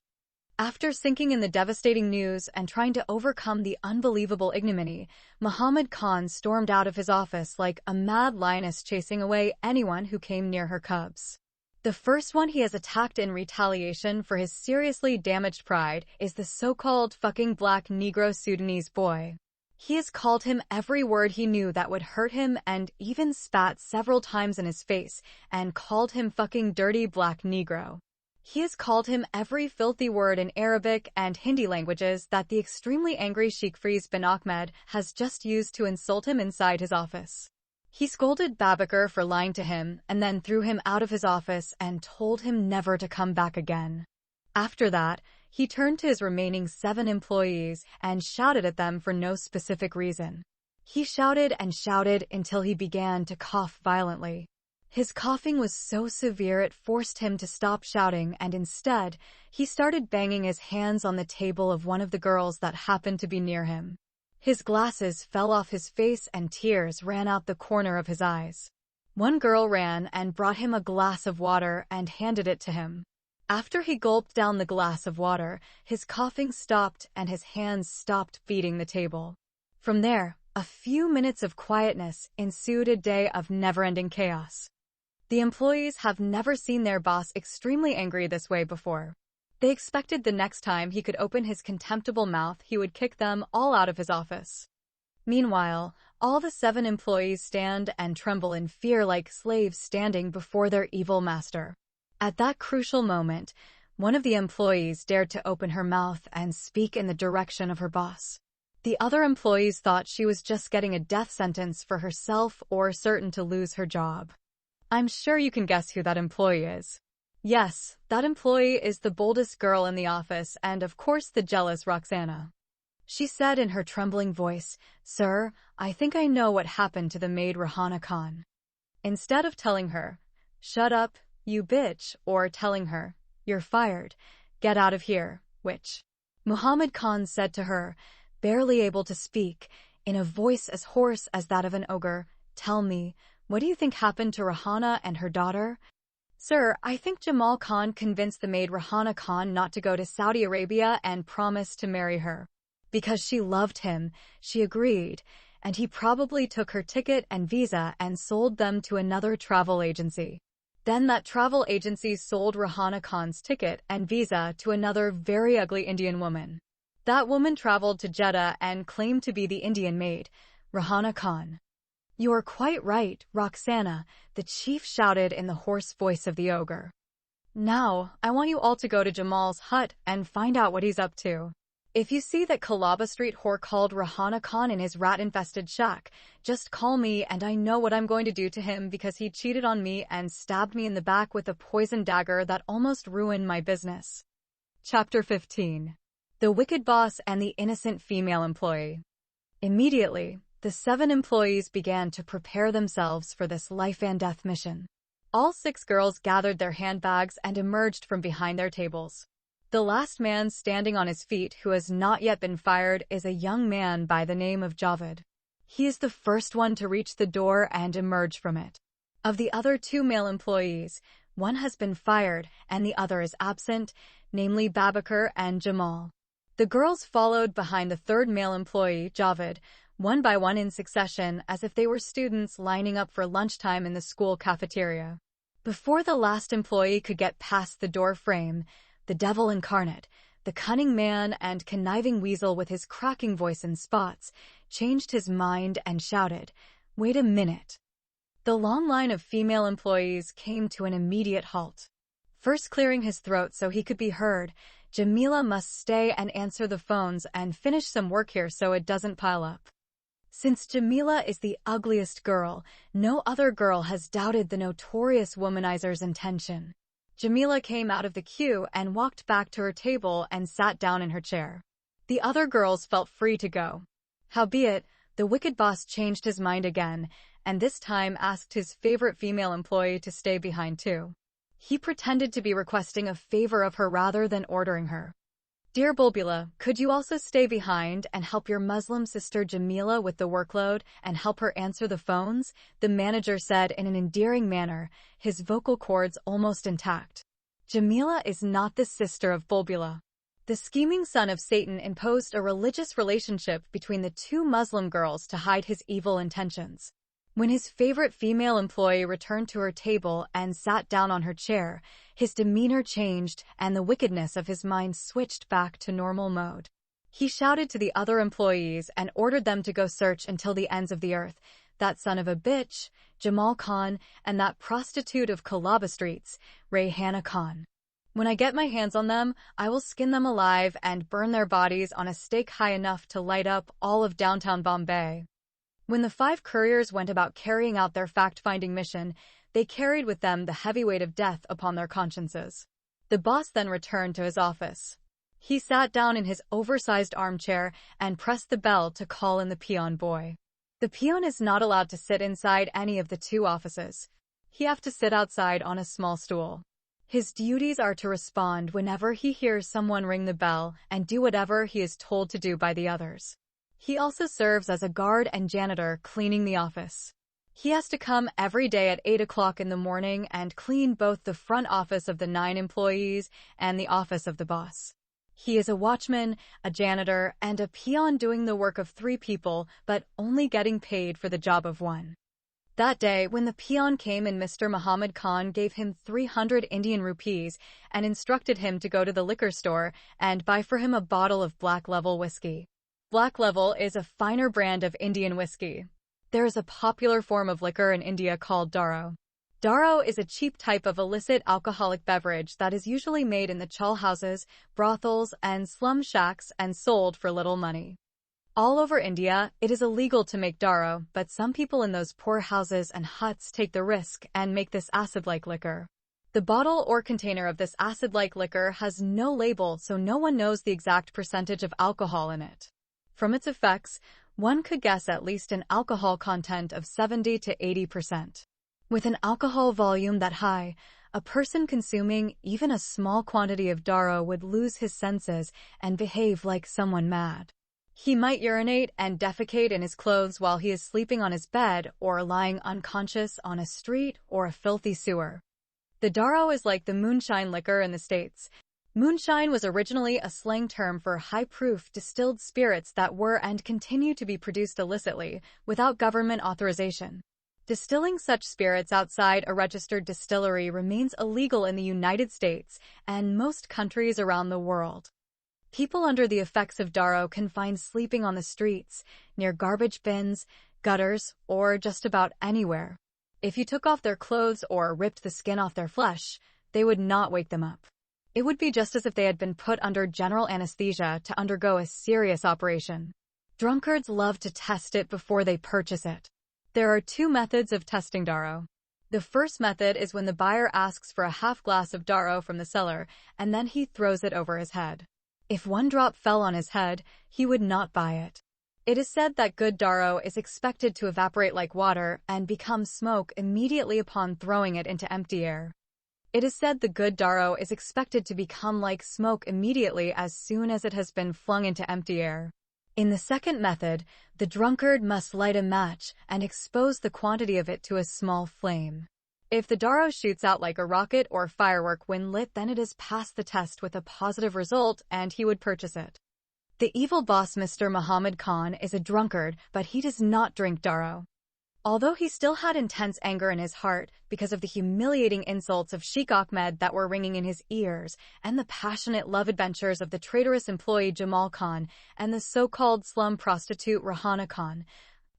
After sinking in the devastating news and trying to overcome the unbelievable ignominy, Muhammad Khan stormed out of his office like a mad lioness chasing away anyone who came near her cubs. The first one he has attacked in retaliation for his seriously damaged pride is the so-called fucking black Negro Sudanese boy. He has called him every word he knew that would hurt him and even spat several times in his face and called him fucking dirty black Negro. He has called him every filthy word in Arabic and Hindi languages that the extremely angry Sheikh Firoz bin Ahmed has just used to insult him inside his office. He scolded Babakar for lying to him and then threw him out of his office and told him never to come back again. After that, he turned to his remaining 7 employees and shouted at them for no specific reason. He shouted and shouted until he began to cough violently. His coughing was so severe it forced him to stop shouting, and instead, he started banging his hands on the table of one of the girls that happened to be near him. His glasses fell off his face and tears ran out the corner of his eyes. One girl ran and brought him a glass of water and handed it to him. After he gulped down the glass of water, his coughing stopped and his hands stopped beating the table. From there, a few minutes of quietness ensued, a day of never-ending chaos. The employees have never seen their boss extremely angry this way before. They expected the next time he could open his contemptible mouth, he would kick them all out of his office. Meanwhile, all the 7 employees stand and tremble in fear like slaves standing before their evil master. At that crucial moment, one of the employees dared to open her mouth and speak in the direction of her boss. The other employees thought she was just getting a death sentence for herself or certain to lose her job. I'm sure you can guess who that employee is. Yes, that employee is the boldest girl in the office and of course the jealous Roxana. She said in her trembling voice, "Sir, I think I know what happened to the maid Rahana Khan." Instead of telling her, "Shut up, "You bitch," or telling her, "You're fired. Get out of here," which Muhammad Khan said to her, barely able to speak, in a voice as hoarse as that of an ogre, "Tell me, what do you think happened to Rahana and her daughter?" "Sir, I think Jamal Khan convinced the maid Rahana Khan not to go to Saudi Arabia and promised to marry her. Because she loved him, she agreed, and he probably took her ticket and visa and sold them to another travel agency. Then that travel agency sold Rahana Khan's ticket and visa to another very ugly Indian woman. That woman traveled to Jeddah and claimed to be the Indian maid, Rahana Khan." "You are quite right, Roxana," the chief shouted in the hoarse voice of the ogre. "Now, I want you all to go to Jamal's hut and find out what he's up to. If you see that Kalaba Street whore called Rahana Khan in his rat-infested shack, just call me and I know what I'm going to do to him because he cheated on me and stabbed me in the back with a poison dagger that almost ruined my business." Chapter 15. The Wicked Boss and the Innocent Female Employee. Immediately, the 7 employees began to prepare themselves for this life-and-death mission. All 6 girls gathered their handbags and emerged from behind their tables. The last man standing on his feet who has not yet been fired is a young man by the name of Javed. He is the first one to reach the door and emerge from it. Of the other 2 male employees, one has been fired and the other is absent, namely Babakar and Jamal. The girls followed behind the 3rd male employee, Javed, one by one in succession as if they were students lining up for lunchtime in the school cafeteria. Before the last employee could get past the door frame, the devil incarnate, the cunning man and conniving weasel with his cracking voice and spots, changed his mind and shouted, "Wait a minute." The long line of female employees came to an immediate halt. First clearing his throat so he could be heard, "Jamila must stay and answer the phones and finish some work here so it doesn't pile up." Since Jamila is the ugliest girl, no other girl has doubted the notorious womanizer's intention. Jamila came out of the queue and walked back to her table and sat down in her chair. The other girls felt free to go. Howbeit, the wicked boss changed his mind again, and this time asked his favorite female employee to stay behind too. He pretended to be requesting a favor of her rather than ordering her. "Dear Bulbula, could you also stay behind and help your Muslim sister Jamila with the workload and help her answer the phones?" the manager said in an endearing manner, his vocal cords almost intact. Jamila is not the sister of Bulbula. The scheming son of Satan imposed a religious relationship between the 2 Muslim girls to hide his evil intentions. When his favorite female employee returned to her table and sat down on her chair, his demeanor changed and the wickedness of his mind switched back to normal mode. He shouted to the other employees and ordered them to go search until the ends of the earth, that son of a bitch, Jamal Khan, and that prostitute of Kalaba Streets, Rayhana Khan. When I get my hands on them, I will skin them alive and burn their bodies on a stake high enough to light up all of downtown Bombay. When the 5 couriers went about carrying out their fact-finding mission, they carried with them the heavy weight of death upon their consciences. The boss then returned to his office. He sat down in his oversized armchair and pressed the bell to call in the peon boy. The peon is not allowed to sit inside any of the 2 offices. He has to sit outside on a small stool. His duties are to respond whenever he hears someone ring the bell and do whatever he is told to do by the others. He also serves as a guard and janitor cleaning the office. He has to come every day at 8 o'clock in the morning and clean both the front office of the 9 employees and the office of the boss. He is a watchman, a janitor, and a peon doing the work of 3 people, but only getting paid for the job of 1. That day, when the peon came in, Mr. Muhammad Khan gave him 300 Indian rupees and instructed him to go to the liquor store and buy for him a bottle of Black Level whiskey. Black Level is a finer brand of Indian whiskey. There is a popular form of liquor in India called Daro. Daro is a cheap type of illicit alcoholic beverage that is usually made in the chal houses, brothels, and slum shacks and sold for little money. All over India, it is illegal to make Daro, but some people in those poor houses and huts take the risk and make this acid-like liquor. The bottle or container of this acid-like liquor has no label, so no one knows the exact percentage of alcohol in it. From its effects, one could guess at least an alcohol content of 70 to 80%. With an alcohol volume that high, A person consuming even a small quantity of Daro would lose his senses and behave like someone mad. He might urinate and defecate in his clothes while he is sleeping on his bed or lying unconscious on a street or a filthy sewer. The Daro is like the moonshine liquor in the States. Moonshine was originally a slang term for high-proof distilled spirits that were and continue to be produced illicitly, without government authorization. Distilling such spirits outside a registered distillery remains illegal in the United States and most countries around the world. People under the effects of Daro can find sleeping on the streets, near garbage bins, gutters, or just about anywhere. If you took off their clothes or ripped the skin off their flesh, they would not wake them up. It would be just as if they had been put under general anesthesia to undergo a serious operation. Drunkards love to test it before they purchase it. There are two methods of testing Daro. The first method is when the buyer asks for a half glass of Daro from the seller, and then he throws it over his head. If one drop fell on his head, he would not buy it. It is said that good Daro is expected to evaporate like water and become smoke immediately upon throwing it into empty air. It is said the good Daro is expected to become like smoke immediately as soon as it has been flung into empty air. In the second method, the drunkard must light a match and expose the quantity of it to a small flame. If the Daro shoots out like a rocket or firework when lit, then it has passed the test with a positive result and he would purchase it. The evil boss Mr. Muhammad Khan is a drunkard, but he does not drink Daro. Although he still had intense anger in his heart because of the humiliating insults of Sheikh Ahmed that were ringing in his ears and the passionate love adventures of the traitorous employee Jamal Khan and the so-called slum prostitute Rahana Khan,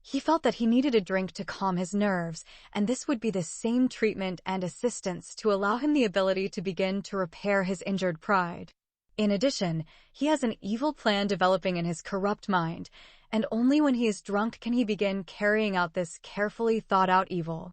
he felt that he needed a drink to calm his nerves, and this would be the same treatment and assistance to allow him the ability to begin to repair his injured pride. In addition, he has an evil plan developing in his corrupt mind, and only when he is drunk can he begin carrying out this carefully thought-out evil.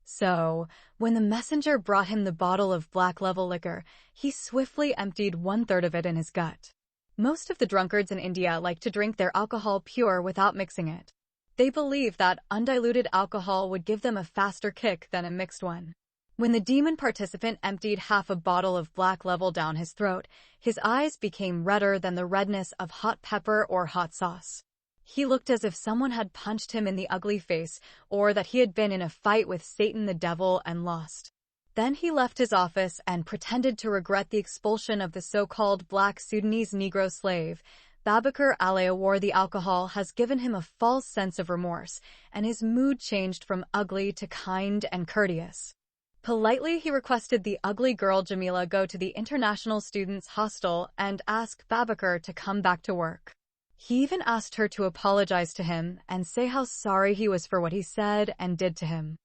So, when the messenger brought him the bottle of black level liquor, he swiftly emptied 1/3 of it in his gut. Most of the drunkards in India like to drink their alcohol pure without mixing it. They believe that undiluted alcohol would give them a faster kick than a mixed one. When the demon participant emptied half a bottle of black level down his throat, his eyes became redder than the redness of hot pepper or hot sauce. He looked as if someone had punched him in the ugly face, or that he had been in a fight with Satan the devil and lost. Then he left his office and pretended to regret the expulsion of the so-called black Sudanese Negro slave. Babakar Alayawar. The alcohol has given him a false sense of remorse, and his mood changed from ugly to kind and courteous. Politely, he requested the ugly girl Jamila go to the international students' hostel and ask Babakar to come back to work. He even asked her to apologize to him and say how sorry he was for what he said and did to him.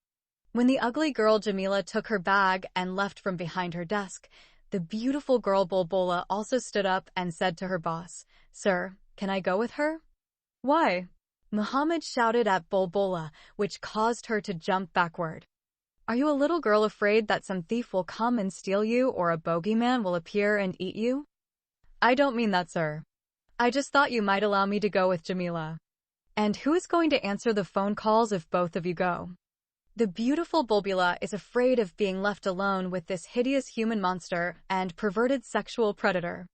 When the ugly girl Jamila took her bag and left from behind her desk, the beautiful girl Bulbula also stood up and said to her boss, "Sir, can I go with her?" "Why?" Muhammad shouted at Bulbula, which caused her to jump backward. "Are you a little girl afraid that some thief will come and steal you or a bogeyman will appear and eat you?" "I don't mean that, sir. I just thought you might allow me to go with Jamila." "And who is going to answer the phone calls if both of you go?" The beautiful Bulbula is afraid of being left alone with this hideous human monster and perverted sexual predator.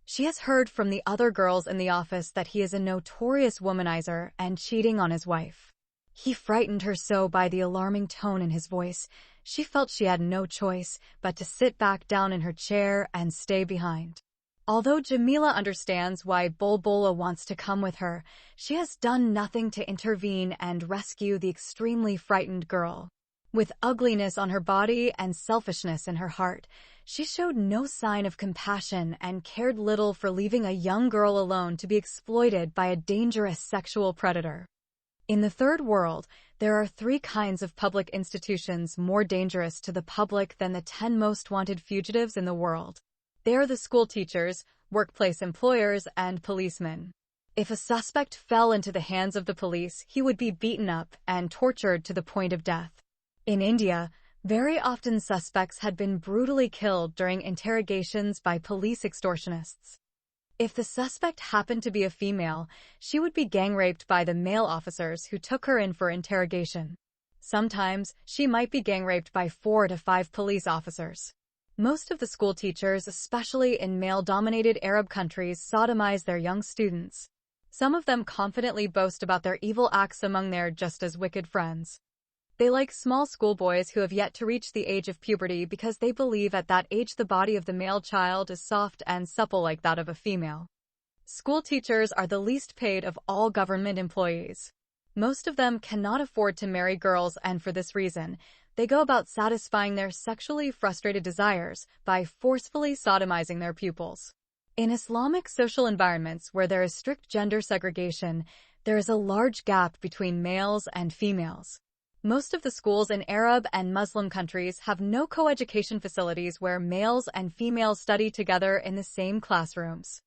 She has heard from the other girls in the office that he is a notorious womanizer and cheating on his wife. He frightened her so by the alarming tone in his voice, she felt she had no choice but to sit back down in her chair and stay behind. Although Jamila understands why Bulbula wants to come with her, she has done nothing to intervene and rescue the extremely frightened girl. With ugliness on her body and selfishness in her heart, she showed no sign of compassion and cared little for leaving a young girl alone to be exploited by a dangerous sexual predator. In the third world, there are 3 kinds of public institutions more dangerous to the public than the 10 most wanted fugitives in the world. They are the school teachers, workplace employers, and policemen. If a suspect fell into the hands of the police, he would be beaten up and tortured to the point of death. In India, very often suspects had been brutally killed during interrogations by police extortionists. If the suspect happened to be a female, she would be gang raped by the male officers who took her in for interrogation. Sometimes, she might be gang raped by 4 to 5 police officers. Most of the school teachers, especially in male-dominated Arab countries, sodomize their young students. Some of them confidently boast about their evil acts among their just as wicked friends. They like small schoolboys who have yet to reach the age of puberty because they believe at that age the body of the male child is soft and supple like that of a female. School teachers are the least paid of all government employees. Most of them cannot afford to marry girls, and for this reason, they go about satisfying their sexually frustrated desires by forcefully sodomizing their pupils. In Islamic social environments where there is strict gender segregation, there is a large gap between males and females. Most of the schools in Arab and Muslim countries have no coeducation facilities where males and females study together in the same classrooms.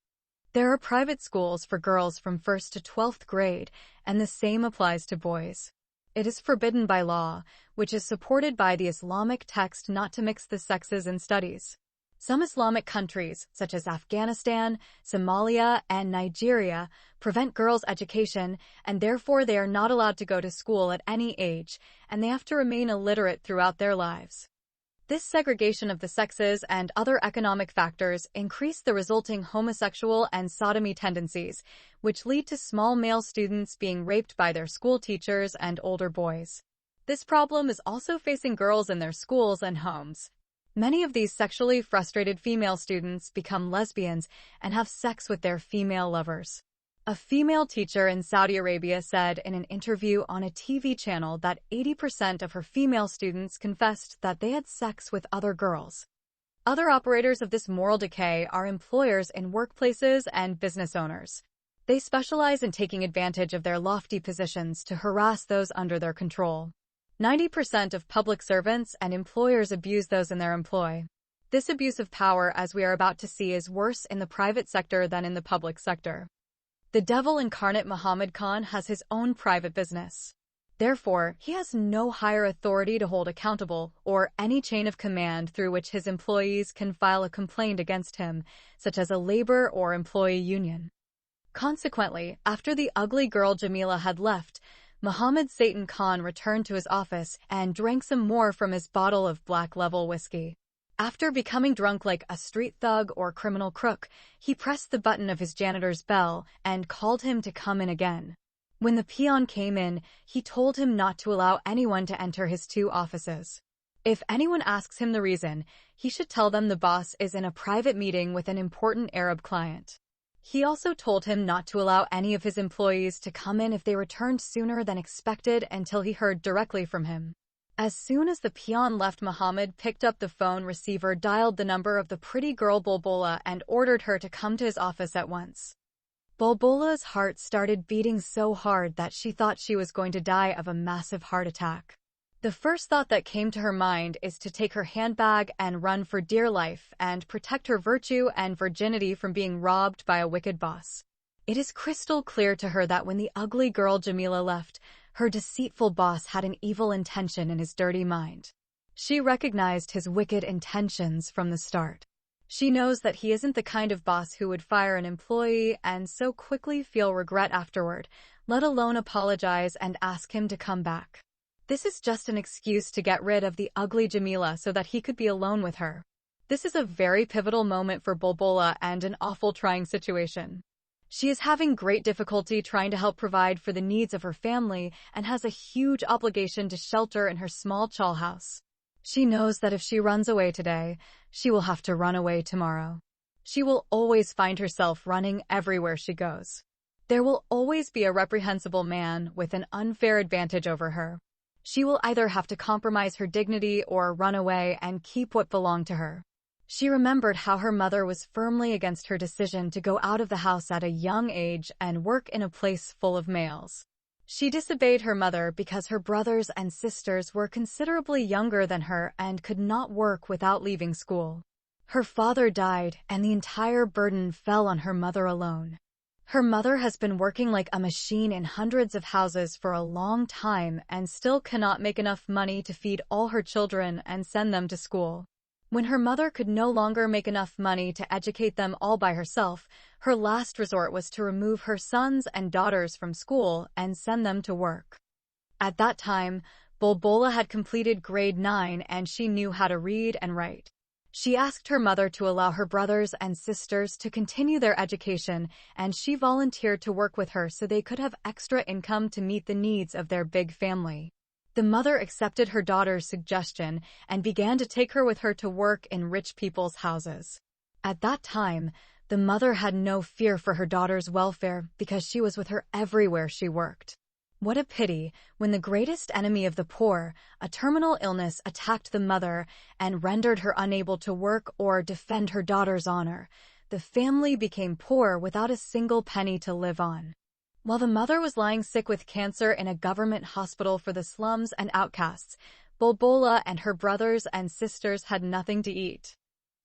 There are private schools for girls from 1st to 12th grade, and the same applies to boys. It is forbidden by law, which is supported by the Islamic text, not to mix the sexes in studies. Some Islamic countries, such as Afghanistan, Somalia, and Nigeria, prevent girls' education, and therefore they are not allowed to go to school at any age, and they have to remain illiterate throughout their lives. This segregation of the sexes and other economic factors increase the resulting homosexual and sodomy tendencies, which lead to small male students being raped by their school teachers and older boys. This problem is also facing girls in their schools and homes. Many of these sexually frustrated female students become lesbians and have sex with their female lovers. A female teacher in Saudi Arabia said in an interview on a TV channel that 80% of her female students confessed that they had sex with other girls. Other operators of this moral decay are employers in workplaces and business owners. They specialize in taking advantage of their lofty positions to harass those under their control. 90% of public servants and employers abuse those in their employ. This abuse of power, as we are about to see, is worse in the private sector than in the public sector. The devil incarnate Muhammad Khan has his own private business. Therefore, he has no higher authority to hold accountable or any chain of command through which his employees can file a complaint against him, such as a labor or employee union. Consequently, after the ugly girl Jamila had left, Muhammad Satan Khan returned to his office and drank some more from his bottle of Black Level whiskey. After becoming drunk like a street thug or criminal crook, he pressed the button of his janitor's bell and called him to come in again. When the peon came in, he told him not to allow anyone to enter his 2 offices. If anyone asks him the reason, he should tell them the boss is in a private meeting with an important Arab client. He also told him not to allow any of his employees to come in if they returned sooner than expected until he heard directly from him. As soon as the peon left, Muhammad picked up the phone receiver, dialed the number of the pretty girl Bulbula, and ordered her to come to his office at once. Bulbula's heart started beating so hard that she thought she was going to die of a massive heart attack. The first thought that came to her mind is to take her handbag and run for dear life and protect her virtue and virginity from being robbed by a wicked boss. It is crystal clear to her that when the ugly girl Jamila left, her deceitful boss had an evil intention in his dirty mind. She recognized his wicked intentions from the start. She knows that he isn't the kind of boss who would fire an employee and so quickly feel regret afterward, let alone apologize and ask him to come back. This is just an excuse to get rid of the ugly Jamila so that he could be alone with her. This is a very pivotal moment for Bulbula and an awful trying situation. She is having great difficulty trying to help provide for the needs of her family and has a huge obligation to shelter in her small chawl house. She knows that if she runs away today, she will have to run away tomorrow. She will always find herself running everywhere she goes. There will always be a reprehensible man with an unfair advantage over her. She will either have to compromise her dignity or run away and keep what belonged to her. She remembered how her mother was firmly against her decision to go out of the house at a young age and work in a place full of males. She disobeyed her mother because her brothers and sisters were considerably younger than her and could not work without leaving school. Her father died, and the entire burden fell on her mother alone. Her mother has been working like a machine in hundreds of houses for a long time and still cannot make enough money to feed all her children and send them to school. When her mother could no longer make enough money to educate them all by herself, her last resort was to remove her sons and daughters from school and send them to work. At that time, Bulbula had completed grade 9 and she knew how to read and write. She asked her mother to allow her brothers and sisters to continue their education, and she volunteered to work with her so they could have extra income to meet the needs of their big family. The mother accepted her daughter's suggestion and began to take her with her to work in rich people's houses. At that time, the mother had no fear for her daughter's welfare because she was with her everywhere she worked. What a pity, when the greatest enemy of the poor, a terminal illness, attacked the mother and rendered her unable to work or defend her daughter's honor. The family became poor without a single penny to live on. While the mother was lying sick with cancer in a government hospital for the slums and outcasts, Bulbula and her brothers and sisters had nothing to eat.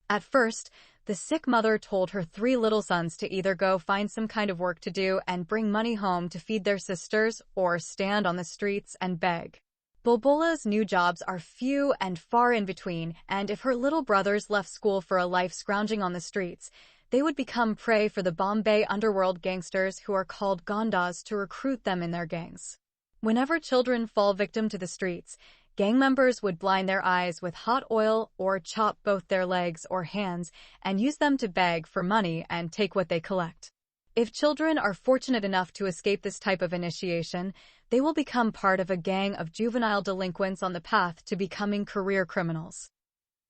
At first, the sick mother told her 3 little sons to either go find some kind of work to do and bring money home to feed their sisters or stand on the streets and beg. Bulbula's new jobs are few and far in between, and if her little brothers left school for a life scrounging on the streets, they would become prey for the Bombay underworld gangsters who are called Gondas to recruit them in their gangs. Whenever children fall victim to the streets, gang members would blind their eyes with hot oil or chop both their legs or hands and use them to beg for money and take what they collect. If children are fortunate enough to escape this type of initiation, they will become part of a gang of juvenile delinquents on the path to becoming career criminals.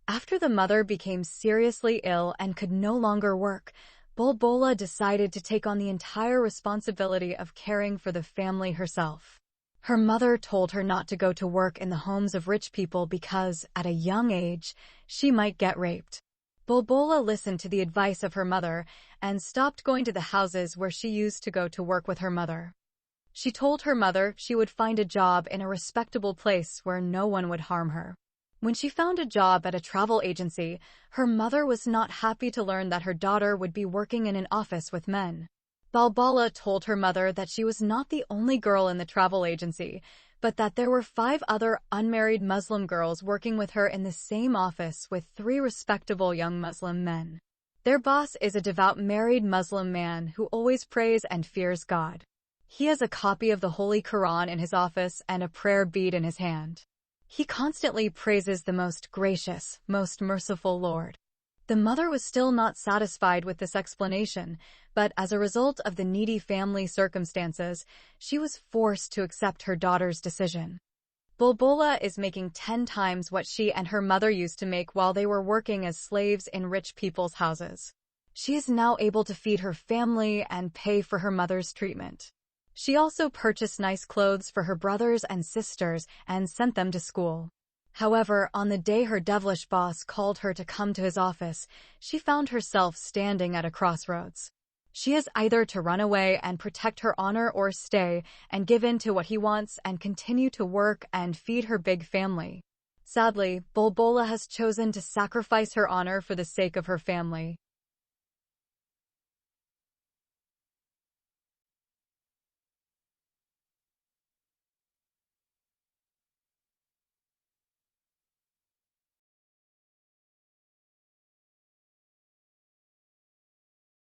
After the mother became seriously ill and could no longer work, Bulbula decided to take on the entire responsibility of caring for the family herself. Her mother told her not to go to work in the homes of rich people because, at a young age, she might get raped. Bulbula listened to the advice of her mother and stopped going to the houses where she used to go to work with her mother. She told her mother she would find a job in a respectable place where no one would harm her. When she found a job at a travel agency, her mother was not happy to learn that her daughter would be working in an office with men. Bulbula told her mother that she was not the only girl in the travel agency, but that there were 5 other unmarried Muslim girls working with her in the same office with 3 respectable young Muslim men. Their boss is a devout married Muslim man who always prays and fears God. He has a copy of the Holy Quran in his office and a prayer bead in his hand. He constantly praises the most gracious, most merciful Lord. The mother was still not satisfied with this explanation, but as a result of the needy family circumstances, she was forced to accept her daughter's decision. Bulbula is making 10 times what she and her mother used to make while they were working as slaves in rich people's houses. She is now able to feed her family and pay for her mother's treatment. She also purchased nice clothes for her brothers and sisters and sent them to school. However, on the day her devilish boss called her to come to his office, she found herself standing at a crossroads. She has either to run away and protect her honor or stay and give in to what he wants and continue to work and feed her big family. Sadly, Bulbula has chosen to sacrifice her honor for the sake of her family.